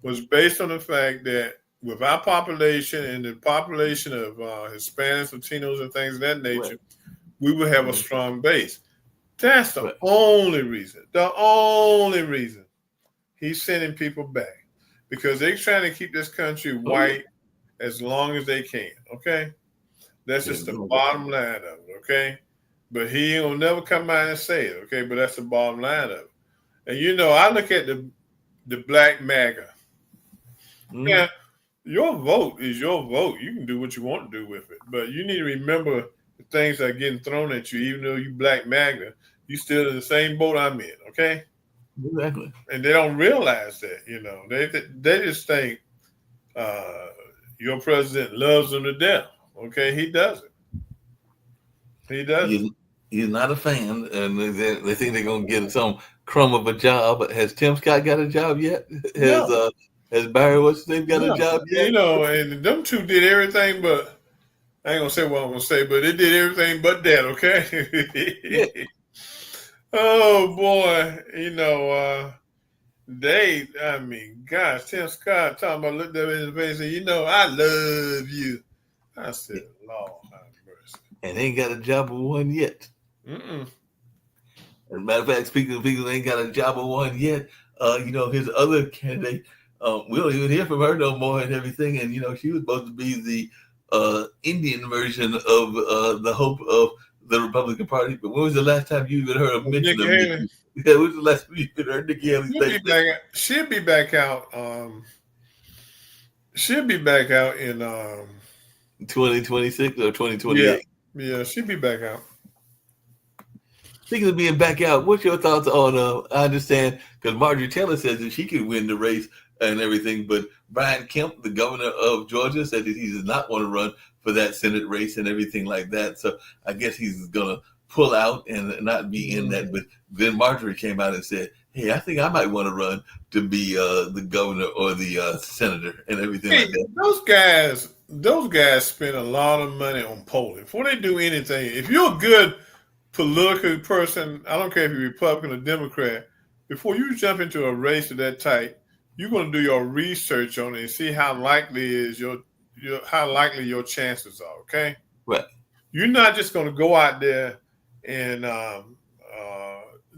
was based on the fact that with our population and the population of Hispanics, Latinos, and things of that nature, we would have a strong base. That's the only reason. The only reason he's sending people back because they're trying to keep this country white as long as they can. Okay, that's just the bottom line of it. Okay, but he will never come out and say it. Okay, but that's the bottom line of it. And I look at the black MAGA. Yeah. Your vote is your vote. You can do what you want to do with it. But you need to remember the things that are getting thrown at you, even though you black MAGA, you still in the same boat I'm in, okay? Exactly. And they don't realize that, They just think your president loves them to death, okay? He doesn't. He doesn't. He's not a fan, and they think they're going to get some crumb of a job. Has Tim Scott got a job yet? No. Has Barry What's-his-name got a job yet? And them two did everything but, I ain't going to say what I'm going to say, but they did everything but that, okay? Yeah. Oh, boy. Gosh, Tim Scott talking about looked at me in the face and said, I love you. I said, Lord have mercy. And they ain't got a job of one yet. Mm-mm. As a matter of fact, speaking of people that ain't got a job of one yet, his other candidate, we don't even hear from her no more and everything. And, she was supposed to be the Indian version of the hope of the Republican Party. But when was the last time you even heard a mention of Nikki? Yeah, when was the last time you even heard Nikki Haley's name? She'll be back out. She'll be back out in 2026 or 2028. Yeah, she'll be back out. Speaking of being back out, what's your thoughts on, I understand, because Marjorie Taylor says that she could win the race and everything, but Brian Kemp, the governor of Georgia, said that he does not want to run for that Senate race and everything like that. So I guess he's going to pull out and not be in that. But then Marjorie came out and said, hey, I think I might want to run to be the governor or the senator and everything like that. Those guys spend a lot of money on polling. Before they do anything, if you're a good political person, I don't care if you're Republican or Democrat, before you jump into a race of that type, you're going to do your research on it and see how likely your chances are. Okay, right? You're not just going to go out there and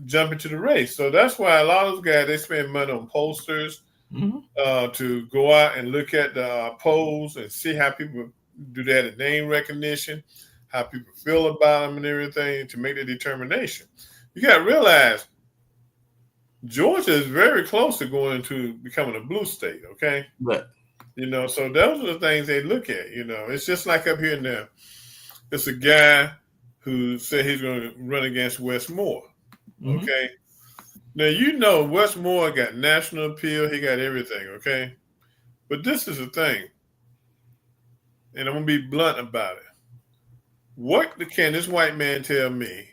jump into the race. So that's why a lot of those guys, they spend money on posters to go out and look at the polls and see how people do that in name recognition, how people feel about them and everything to make the determination. You got to realize Georgia is very close to going to becoming a blue state, okay? Right. So those are the things they look at, It's just like up here now. It's a guy who said he's going to run against Wes Moore, okay? Now, Wes Moore got national appeal. He got everything, okay? But this is the thing, and I'm going to be blunt about it. What can this white man tell me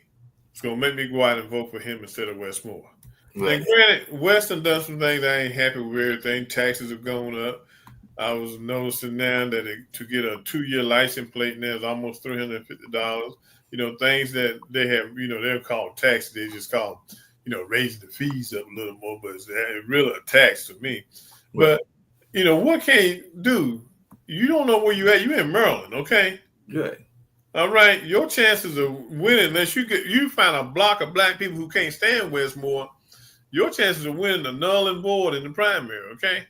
is going to make me go out and vote for him instead of Wes Moore? Right. Now, granted, Wes done some things I ain't happy with everything. Taxes have gone up. I was noticing now that to get a 2-year license plate now is almost $350. Things that they have, they're called taxes. They just call, raising the fees up a little more, but it's really a tax to me. But, what can you do? You don't know where you at. You're in Maryland, okay? Right. All right. Your chances of winning, unless you find a block of black people who can't stand Westmore, your chances of winning the null and void in the primary, okay?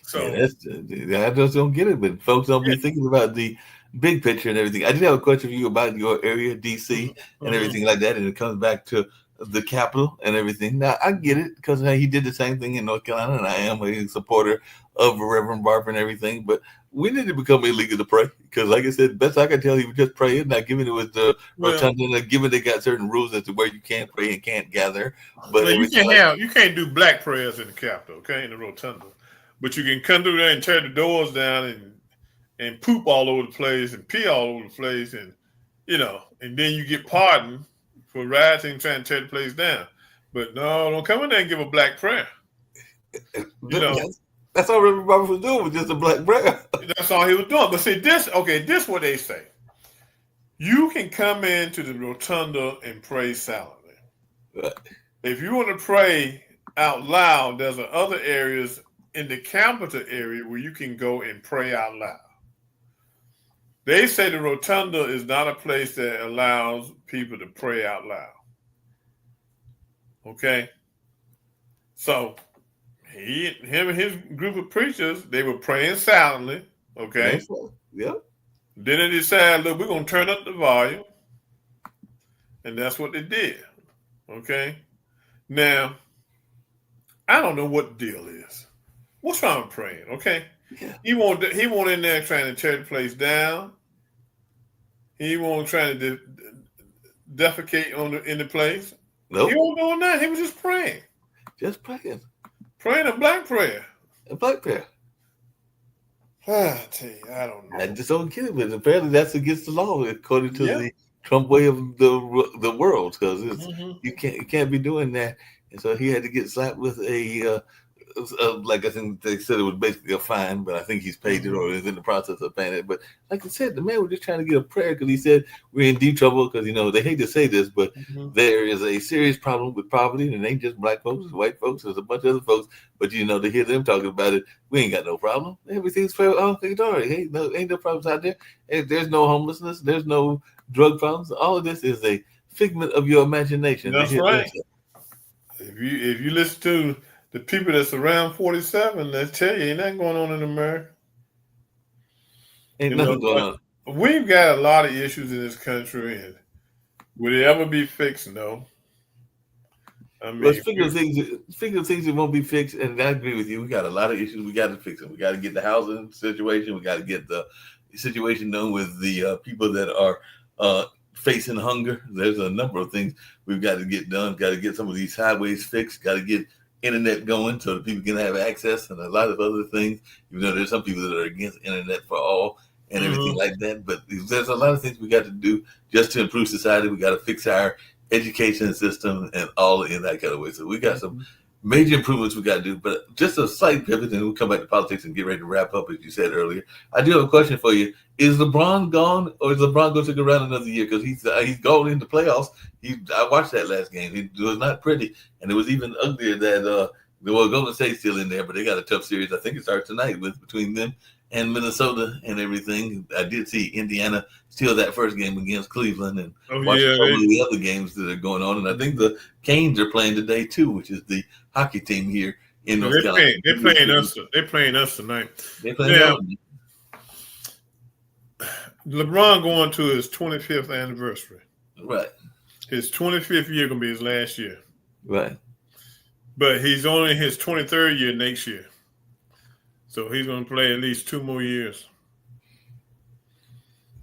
So I just don't get it, but folks don't be thinking about the big picture and everything. I did have a question for you about your area, DC, and everything like that, and it comes back to the Capitol and everything. Now, I get it because he did the same thing in North Carolina, and I am a supporter of Reverend Barber and everything, but we need to become illegal to pray because, like I said, best I can tell, he was just praying, not giving it with the rotunda, given they got certain rules as to where you can't pray and can't gather. But you can't do black prayers in the Capitol, okay, in the rotunda. But you can come through there and tear the doors down and poop all over the place and pee all over the place and then you get pardoned for rioting, trying to tear the place down. But no, don't come in there and give a black prayer. That's all Reverend Barber was doing, was just a black prayer. That's all he was doing. But see, this is what they say. You can come into the rotunda and pray silently. Right. If you want to pray out loud, there's other areas in the Capitol area where you can go and pray out loud. They say the rotunda is not a place that allows people to pray out loud. Okay? So, him and his group of preachers, they were praying silently. Okay? Yep. Then they decided, look, we're going to turn up the volume. And that's what they did. Okay? Now, I don't know what the deal is. What's wrong with praying? Okay? Yeah. He won't in there trying to tear the place down. He won't trying to defecate in the place. Nope. He won't doing that. He was just praying. Just praying. Praying a black prayer. A black prayer. I tell you, I don't know. I just don't get it, but apparently that's against the law according to the Trump way of the world, because you can't be doing that. And so he had to get slapped with a like I think they said it was basically a fine, but I think he's paid it or is in the process of paying it. But like I said, the man was just trying to get a prayer because he said we're in deep trouble because they hate to say this, but there is a serious problem with poverty, and it ain't just black folks, it's white folks, there's a bunch of other folks. But to hear them talking about it, we ain't got no problem. Everything's fair. Oh, ain't no problems out there. There's no homelessness. There's no drug problems. All of this is a figment of your imagination. That's right. If you listen to the people that's around 47, they tell you ain't nothing going on in America. Ain't nothing going on. We've got a lot of issues in this country, and will it ever be fixed? No. I mean, speaking of things that won't be fixed, and I agree with you. We got a lot of issues. We got to fix them. We got to get the housing situation. We got to get the situation done with the people that are facing hunger. There's a number of things we've got to get done. Got to get some of these highways fixed. Got to get internet going so that people can have access, and a lot of other things. Even though there's some people that are against internet for all and everything like that, but there's a lot of things we got to do just to improve society. We got to fix our education system and all in that kind of way. So we got some major improvements we got to do. But just a slight pivot, and we'll come back to politics and get ready to wrap up, as you said earlier. I do have a question for you. Is LeBron gone, or is LeBron going to stick around another year? Because he's going into playoffs. I watched that last game. It was not pretty, and it was even uglier that Golden State's still in there, but they got a tough series. I think it starts tonight between them and Minnesota and everything. I did see Indiana steal that first game against Cleveland, and watch some of the other games that are going on. And I think the Canes are playing today too, which is the hockey team here in North Carolina. They're playing us. They're playing us tonight. They're playing LeBron going to his 25th anniversary. Right. His 25th year gonna be his last year. Right. But he's only in his 23rd year next year. So he's going to play at least 2 more years.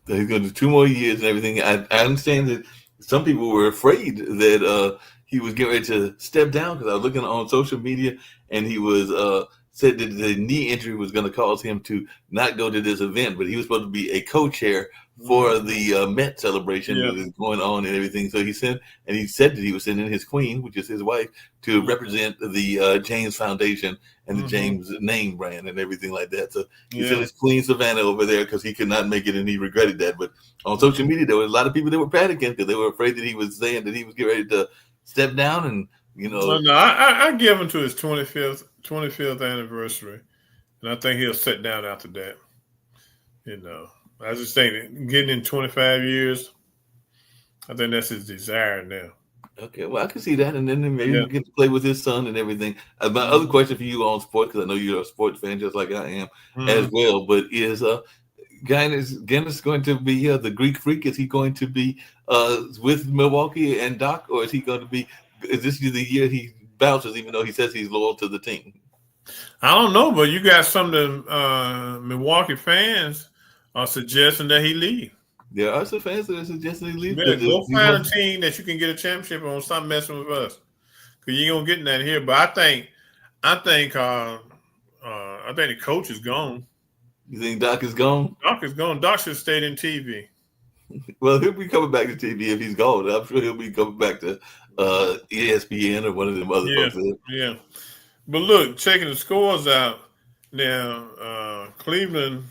So he's going to do 2 more years and everything. I understand that some people were afraid that he was getting ready to step down, because I was looking on social media, and he was said that the knee injury was going to cause him to not go to this event, but he was supposed to be a co-chair for the Met celebration that is going on and everything. So he said that he was sending his queen, which is his wife, to represent the James Foundation and the James name brand and everything like that. So he sent his queen Savannah over there because he could not make it and he regretted that. But on social media, there were a lot of people that were panicking because they were afraid that he was saying that he was getting ready to step down and, No, I give him to his 25th anniversary. And I think he'll sit down after that. I just think getting in 25 years, I think that's his desire now. Okay, well, I can see that, and then maybe he get to play with his son and everything. My other question for you on sports, because I know you're a sports fan just like I am as well, but is Guinness going to be the Greek Freak? Is he going to be with Milwaukee and Doc, or is he going to be? Is this the year he bounces, even though he says he's loyal to the team? I don't know, but you got some of the Milwaukee fans are suggesting that he leave. There are some fans that are suggesting he leave. Yeah, go find a team that you can get a championship on. Stop messing with us, because you ain't gonna get that here. But I think the coach is gone. You think Doc is gone? Doc is gone. Doc should have stayed in TV. Well, he'll be coming back to TV if he's gone. I'm sure he'll be coming back to ESPN or one of them other folks. Yeah. But look, checking the scores out now, Cleveland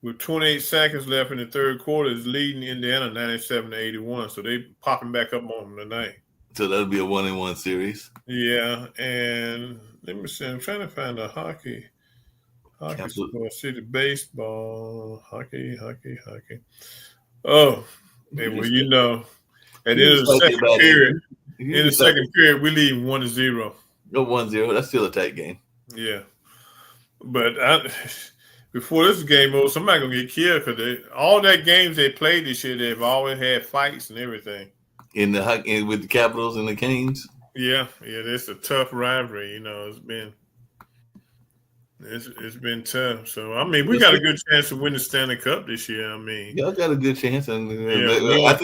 with 28 seconds left in the third quarter is leading Indiana 97-81. So they popping back up on them tonight. So that'll be a 1-1 series. Yeah, and let me see. I'm trying to find a hockey score. See the baseball, hockey. Oh, well, at the end of the second period, we leave 1-0. Go 1-0. That's still a tight game. Yeah, but before this game over, somebody gonna get killed because all that games they played this year, they've always had fights and everything. In the hockey with the Capitals and the Canes. Yeah, it's a tough rivalry. It's been tough. So I mean, we got a good chance to win the Stanley Cup this year. I mean, y'all got a good chance, and I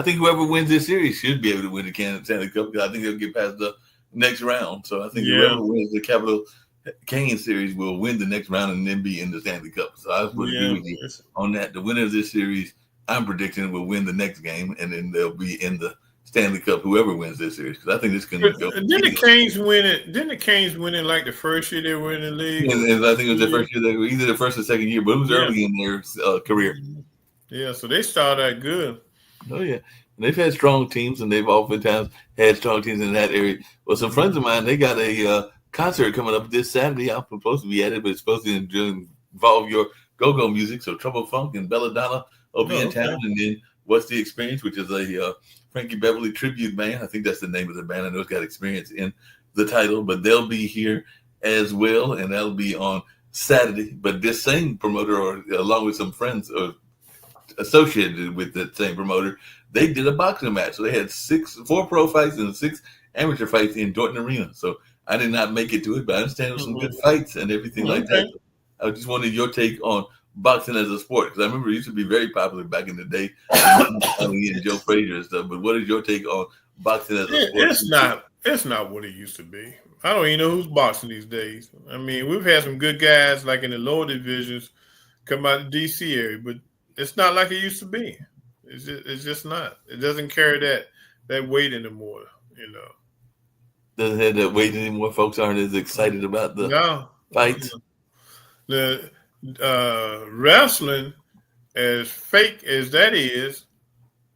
think whoever wins this series should be able to win the Stanley Cup because I think they'll get past the next round. So I think whoever wins the Capital Canes series will win the next round and then be in the Stanley Cup. So I would agree with you on that. The winner of this series, I'm predicting, will win the next game, and then they'll be in the Stanley Cup. Whoever wins this series, because I think this can go. Didn't the Canes win it? Didn't the Canes win it like the first year they were in the league? And I think it was the first year they were either the first or second year, but it was early in their career. Yeah, so they started out good. Oh yeah. And they've had strong teams, and they've oftentimes had strong teams in that area. Well, some friends of mine, they got a concert coming up this Saturday. I'm supposed to be at it, but it's supposed to involve your go-go music. So Trouble Funk and Belladonna will be in town. And then What's the Experience, which is a Frankie Beverly tribute band. I think that's the name of the band. I know it's got Experience in the title, but they'll be here as well, and that'll be on Saturday. But this same promoter, or along with some friends associated with that same promoter, they did a boxing match. So they had 4 pro fights and 6 amateur fights in Dorton Arena. So I did not make it to it, but I understand there's some good fights and everything like that. I just wanted your take on boxing as a sport, because I remember it used to be very popular back in the day, and Joe Frazier and stuff. But what is your take on boxing as a sport? It's not what it used to be. I don't even know who's boxing these days. I mean, we've had some good guys like in the lower divisions come out of the DC area, but it's not like it used to be. It's just not. It doesn't carry that weight anymore. Doesn't have that weight anymore. Folks aren't as excited about the fights. The wrestling, as fake as that is,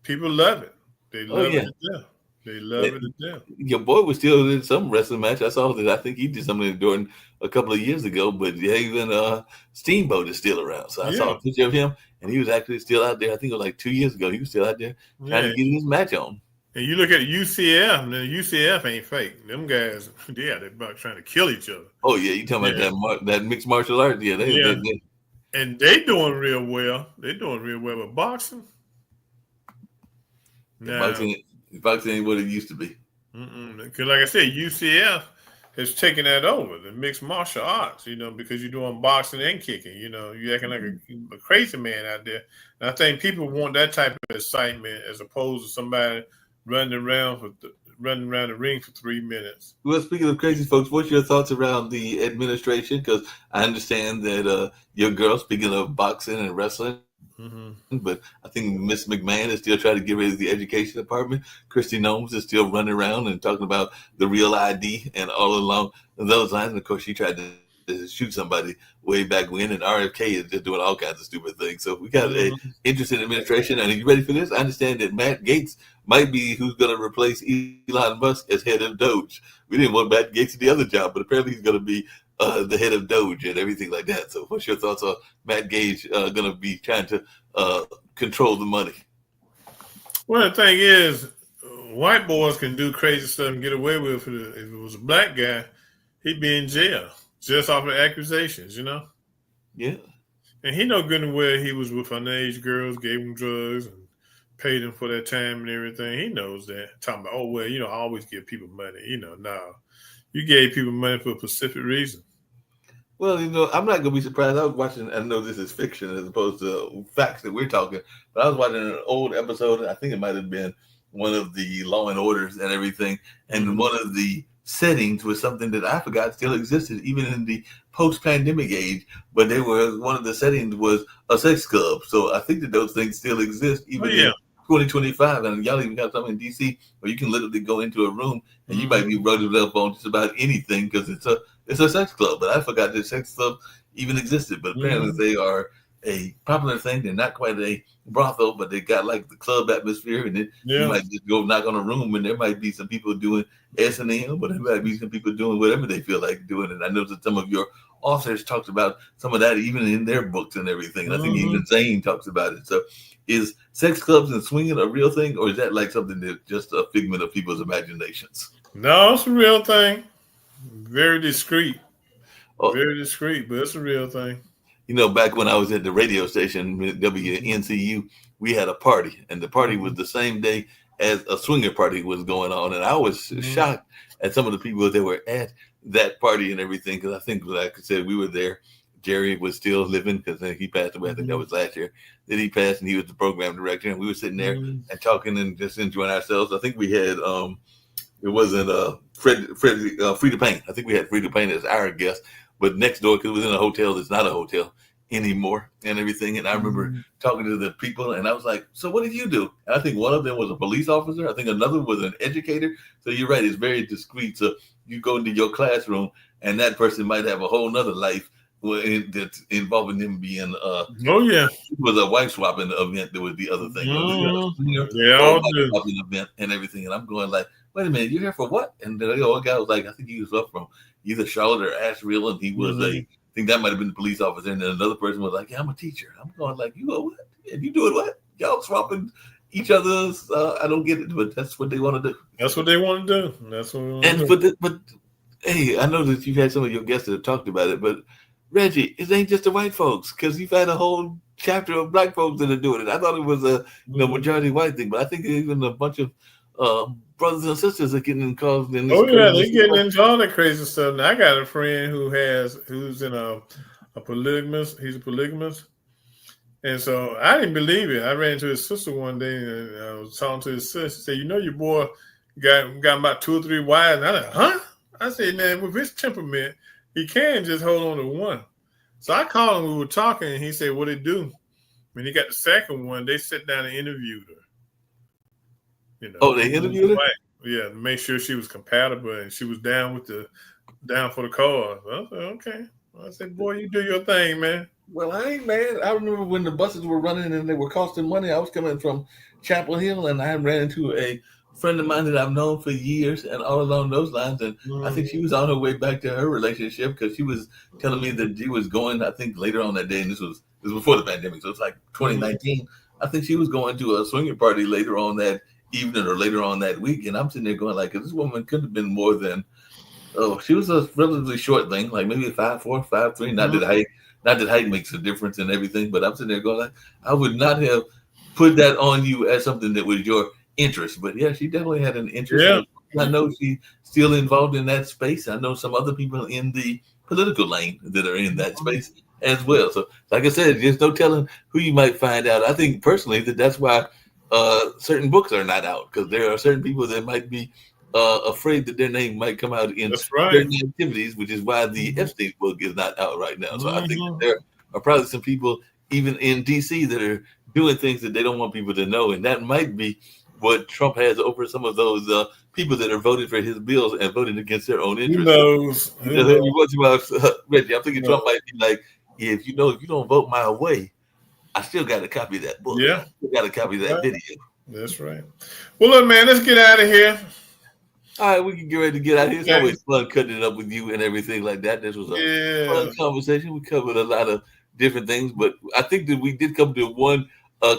people love it. They love it to death. They love it to death. Your boy was still in some wrestling match. I saw that. I think he did something during a couple of years ago. But even Steamboat is still around. So I saw a picture of him, and he was actually still out there. I think it was like 2 years ago. He was still out there trying to get his match on. And you look at UCF, and UCF ain't fake. Them guys, they're about trying to kill each other. Oh yeah, you talking about that mixed martial arts? Yeah, and they doing real well. They're doing real well with boxing. Boxing ain't what it used to be. Because like I said, UCF has taken that over, the mixed martial arts, because you're doing boxing and kicking. You're acting like a crazy man out there. And I think people want that type of excitement as opposed to somebody running around the ring for 3 minutes. Well, speaking of crazy folks, what's your thoughts around the administration? Because I understand that your girl, speaking of boxing and wrestling, But I think Miss McMahon is still trying to get rid of the education department. Christy Gnomes is still running around and talking about the real ID and all along those lines. And of course, she tried to shoot somebody way back when, and RFK is just doing all kinds of stupid things. So we got a interesting administration. And are you ready for this? I understand that Matt Gaetz might be who's going to replace Elon Musk as head of Doge. We didn't want Matt Gaetz in the other job, but apparently he's going to be the head of Doge and everything like that. So what's your thoughts on Matt Gaetz going to be trying to control the money? Well, the thing is, white boys can do crazy stuff and get away with it. If it was a black guy, he'd be in jail just off of accusations, you know? Yeah. And he know good and well he was with underage girls, gave them drugs, and paid them for their time and everything. He knows that. Talking about, oh, well, I always give people money. No. You gave people money for a specific reason. Well, I'm not going to be surprised. I was watching, I know this is fiction as opposed to facts that we're talking, but I was watching an old episode. I think it might have been one of the Law and Orders and everything. And one of the settings was something that I forgot still existed, even in the post-pandemic age. But one of the settings was a sex club. So I think that those things still exist, even in 2025. And y'all even got something in DC where you can literally go into a room and you might be running up on just about anything because it's a sex club. But I forgot that sex club even existed. But apparently they are a popular thing. They're not quite a brothel, but they got like the club atmosphere, and you might just go knock on a room, and there might be some people doing S&M, but there might be some people doing whatever they feel like doing. And I know that some of your authors talked about some of that even in their books and everything. And I think even Zane talks about it. So is sex clubs and swinging a real thing, or is that like something that's just a figment of people's imaginations? No, it's a real thing. Very discreet. Very discreet, but it's a real thing. Back when I was at the radio station, WNCU, we had a party, and the party was the same day as a swinger party was going on. And I was shocked at some of the people that were at that party and everything, because I think, like I said, we were there. Jerry was still living because he passed away. I think that was last year. Then he passed, and he was the program director. And we were sitting there and talking and just enjoying ourselves. I think we had it wasn't Frida Payne. I think we had Frida Payne as our guest, but next door, because it was in a hotel that's not a hotel anymore and everything. And I remember talking to the people, and I was like, so what did you do? And I think one of them was a police officer. I think another was an educator. So you're right, it's very discreet. So you go into your classroom, and that person might have a whole nother life that's involving them being it was a wife swapping event. That was the other thing. Swapping event and everything. And I'm going like, wait a minute, you're here for what? And the old guy was like, I think he was up from either Charlotte or Asheville, and he was I think that might have been the police officer. And then another person was like, yeah, I'm a teacher. I'm going like, you know what? And you doing what? Y'all swapping each other's I don't get it, but that's what they want to do. That's what they want to do. That's what we want to do. But hey, I know that you've had some of your guests that have talked about it, but Reggie, it ain't just the white folks, because you've had a whole chapter of black folks that are doing it. I thought it was a majority white thing, but I think even a bunch of brothers and sisters are getting involved in this. Oh yeah, they're getting into all that crazy stuff. Now I got a friend who's in a polygamist. He's a polygamist, and so I didn't believe it. I ran into his sister one day, and I was talking to his sister. She said, your boy got about 2 or 3 wives. And I said, huh? I said, man, with his temperament, he can't just hold on to one. So I called him. We were talking, and he said, what'd he do? When he got the second one, they sat down and interviewed her. They interviewed her? Yeah, to make sure she was compatible and she was down for the cause. I said, okay. I said, boy, you do your thing, man. Well, I ain't mad. I remember when the buses were running and they were costing money. I was coming from Chapel Hill, and I ran into a friend of mine that I've known for years and all along those lines. And I think she was on her way back to her relationship, because she was telling me that she was going, I think later on that day, and this was before the pandemic, so it's like 2019. I think she was going to a swinger party later on that evening or later on that week. And I'm sitting there going like, this woman could have been more than, she was a relatively short thing, like maybe 5'4", 5'3". Not that height makes a difference in everything, but I'm sitting there going like, I would not have put that on you as something that was your interest. But yeah, she definitely had an interest. Yeah. I know she's still involved in that space. I know some other people in the political lane that are in that space as well. So like I said, there's no telling who you might find out. I think personally that's why certain books are not out, because there are certain people that might be afraid that their name might come out in certain activities, which is why the Epstein book is not out right now. So I think that there are probably some people even in D.C. that are doing things that they don't want people to know, and that might be what Trump has over some of those people that are voting for his bills and voting against their own interests. Who knows? Reggie, I'm thinking Trump might be like, if you don't vote my way, I still got to copy that book. Yeah, I got to copy that video. That's right. Well, look, man, let's get out of here. All right, we can get ready to get out of here. It's always fun cutting it up with you and everything like that. This was a fun conversation. We covered a lot of different things, but I think that we did come to one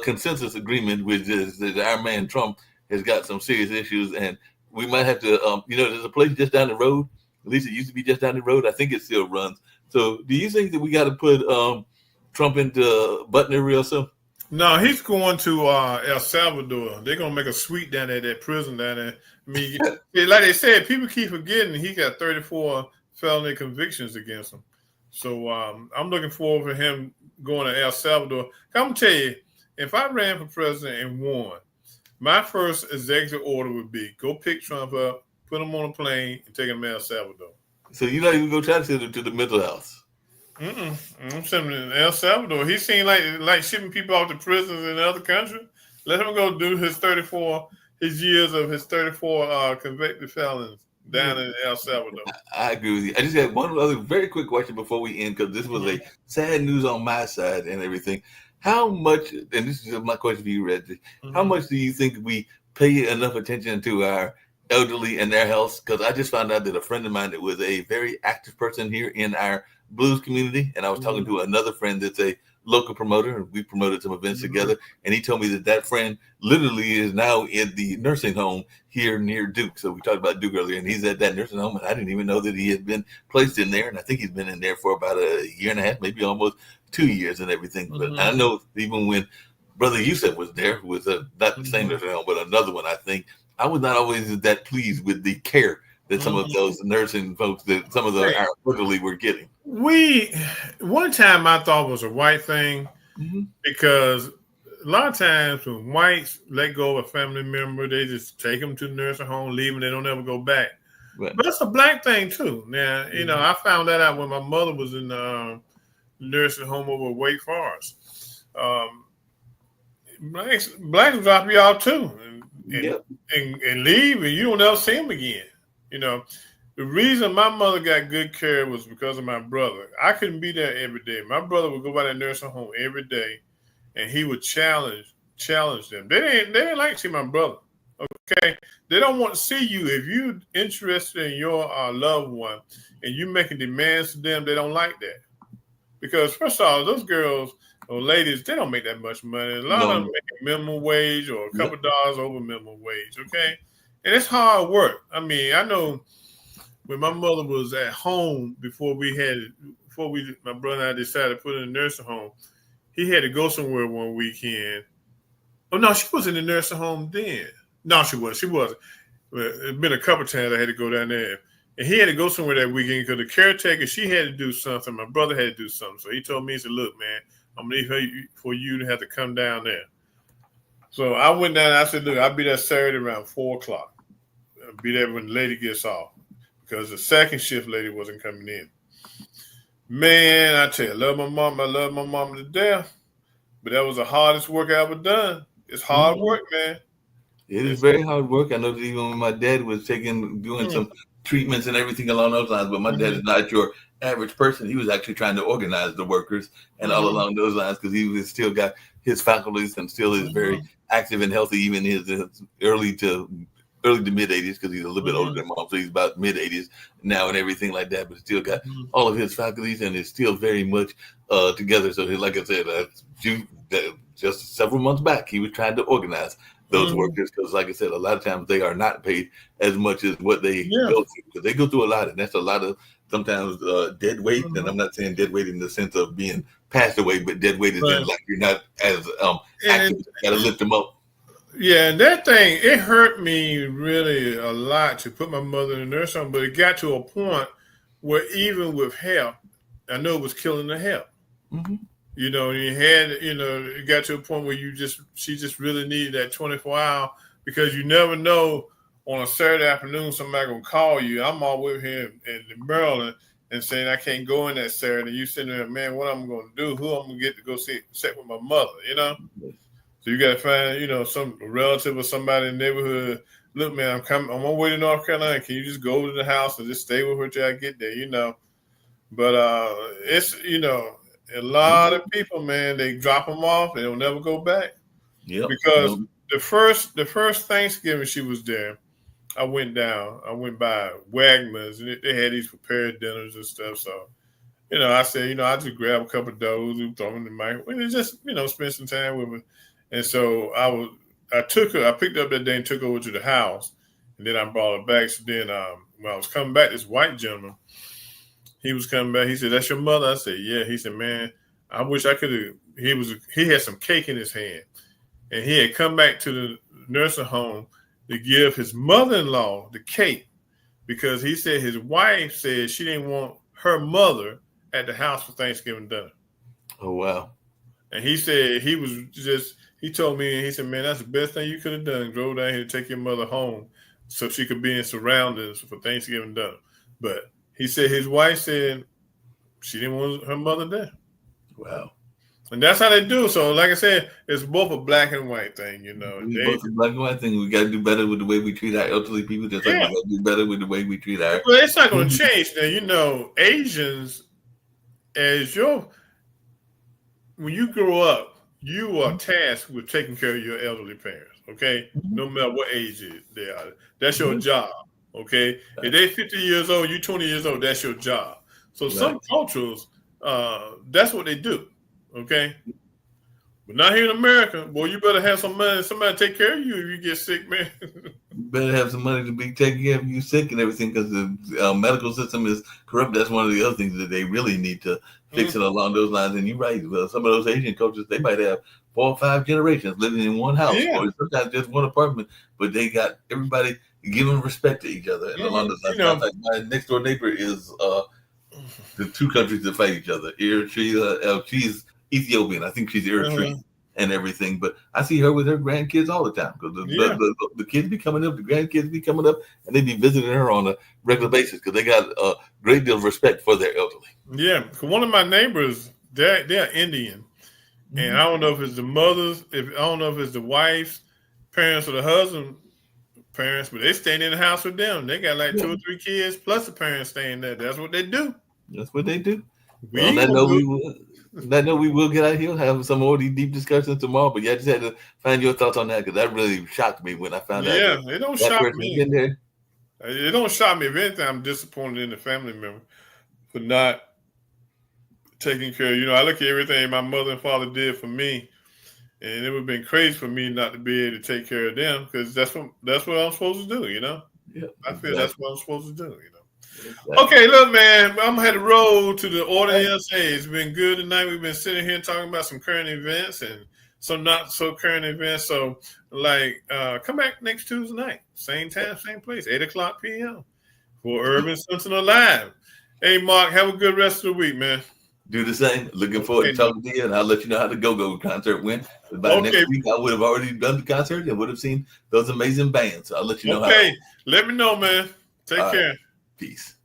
consensus agreement, which is that our man Trump has got some serious issues, and we might have to, there's a place just down the road. At least it used to be just down the road. I think it still runs. So do you think that we got to put Trump into Butner real soon? No, he's going to El Salvador. They're going to make a suite down there at that prison down there. I mean, like they said, people keep forgetting he got 34 felony convictions against him. So I'm looking forward for him going to El Salvador. I'm going to tell you, if I ran for president and won, my first executive order would be go pick Trump up, put him on a plane, and take him to El Salvador. So you're not even going to try to send him to the mental house? I'm sending him to El Salvador. He seemed like shipping people off to prisons in other countries. Let him go do his years of his 34 convicted felons down in El Salvador. I agree with you. I just had one other very quick question before we end, because this was a sad news on my side and everything. How much, and this is my question for you, Reggie, how much do you think we pay enough attention to our elderly and their health? Because I just found out that a friend of mine that was a very active person here in our blues community, and I was talking to another friend that's a local promoter, and we promoted some events together, and he told me that friend literally is now in the nursing home here near Duke. So we talked about Duke earlier, and he's at that nursing home, and I didn't even know that he had been placed in there, and I think he's been in there for about a year and a half, maybe almost 2 years and everything. But I know even when Brother Yusef was there, who was not the same nursing home, but another one, I think, I was not always that pleased with the care that some of those nursing folks, that some of our elderly were getting. One time I thought it was a white thing, because a lot of times when whites let go of a family member, they just take them to the nursing home, leave them, they don't ever go back. Right. But that's a black thing too. Now, I found that out when my mother was in the nursing home over Wake Forest. Blacks drop you out too and leave, and you don't ever see them again. The reason my mother got good care was because of my brother. I couldn't be there every day. My brother would go by that nursing home every day, and he would challenge them. They didn't like to see my brother. Okay, they don't want to see you. If you're interested in your loved one and you making demands to them, they don't like that. Because first of all, those girls or ladies, they don't make that much money. A lot of them make minimum wage or a couple dollars over minimum wage. Okay, and it's hard work. I mean, I know. When my mother was at home before my brother and I decided to put her in a nursing home, he had to go somewhere one weekend. Oh no, she was in the nursing home then. No, she wasn't. It's been a couple times I had to go down there, and he had to go somewhere that weekend because the caretaker, she had to do something. My brother had to do something, so he told me, he said, "Look, man, I'm gonna need for you to have to come down there." So I went down. And I said, "Look, I'll be there Saturday around 4:00. I'll be there when the lady gets off." Because the second shift lady wasn't coming in. Man, I tell you, I love my mom to death. But that was the hardest work I ever done. It's hard work, man. It is very hard work. I know that even when my dad was doing some treatments and everything along those lines, but my dad is not your average person. He was actually trying to organize the workers and all along those lines, because he was still got his faculties and still is very active and healthy, even his early to mid 80s, because he's a little bit older than mom, so he's about mid 80s now and everything like that, but still got all of his faculties and is still very much together. So like I said, just several months back, he was trying to organize those workers, because like I said, a lot of times they are not paid as much as what they go through, because they go through a lot, and that's a lot of sometimes dead weight. And I'm not saying dead weight in the sense of being passed away, but dead weight is in like you're not as active, you gotta lift them up. Yeah, and that thing, it hurt me really a lot to put my mother in a nursing home, but it got to a point where even with help, I know it was killing the help. It got to a point where she just really needed that 24-hour, because you never know on a Saturday afternoon somebody gonna call you. I'm all with him in Maryland, and saying I can't go in that Saturday. You sitting there, man, what I'm going to do? Who I'm going to get to go sit with my mother? You know. So you got to find, some relative or somebody in the neighborhood. Look, man, I'm on my way to North Carolina. Can you just go to the house and just stay with her till I get there? But it's a lot of people, man. They drop them off. They don't never go back. Yeah. Because the first Thanksgiving she was there, I went by Wagner's and they had these prepared dinners and stuff. So, I said, I just grab a couple of those and throw them in the microwave and just, spend some time with her. And so I picked up that day and took her over to the house, and then I brought her back. So then when I was coming back, this white gentleman, he was coming back. He said, "That's your mother?" I said, "Yeah." He said, "Man, I wish I could have." He had some cake in his hand, and he had come back to the nursing home to give his mother-in-law the cake because he said his wife said she didn't want her mother at the house for Thanksgiving dinner. Oh, wow. And he said he told me, and he said, "Man, that's the best thing you could have done. Drove down here to take your mother home so she could be in surroundings for Thanksgiving dinner." But he said his wife said she didn't want her mother there. Wow. And that's how they do. So, like I said, it's both a black and white thing, Both a black and white thing. We got to do better with the way we treat our elderly people. Just like we got to do better with the way we treat our. Well, it's not going to change. Now, Asians, when you grow up, you are tasked with taking care of your elderly parents, okay? No matter what age they are. That's your job, okay? If they're 50 years old, you're 20 years old, that's your job. So some cultures, that's what they do, okay? But not here in America. Boy, you better have some money, somebody take care of you if you get sick, man. You better have some money to be taking care of you sick and everything because the medical system is corrupt. That's one of the other things that they really need to fix it along those lines. And you're right. Well, some of those Asian cultures, they might have 4 or 5 generations living in one house or sometimes just one apartment, but they got everybody giving respect to each other. And along those lines, like my next door neighbor is the 2 countries that fight each other. She's Ethiopian. I think she's Eritrean and everything. But I see her with her grandkids all the time because the kids be coming up, the grandkids be coming up, and they be visiting her on a regular basis because they got a great deal of respect for their elderly. Yeah, one of my neighbors, they're Indian, and I don't know if it's the mothers, I don't know if it's the wife's parents or the husband parents, but they staying in the house with them. They got like 2 or 3 kids plus the parents staying there. That's what they do. That's what they do. I know we will get out here and have some more of these deep discussions tomorrow, but I just had to find your thoughts on that because that really shocked me when I found out. Yeah, it don't shock me. It don't shock me. If anything, I'm disappointed in the family member for not taking care. I look at everything my mother and father did for me, and it would have been crazy for me not to be able to take care of them because that's what I'm supposed to do. Yeah, I feel that's what I'm supposed to do. Exactly. Okay, look, man, I'm going to roll to the audience. Hey, it's been good tonight. We've been sitting here talking about some current events and some not so current events. So, come back next Tuesday night, same time, same place, 8:00 p.m. for Urban Sentinel Live. Hey, Mark, have a good rest of the week, man. Do the same. Looking forward to talking to you, and I'll let you know how the Go-Go concert went. By next week, I would have already done the concert and would have seen those amazing bands. So I'll let you know how. Okay, let me know, man. Take care. Peace.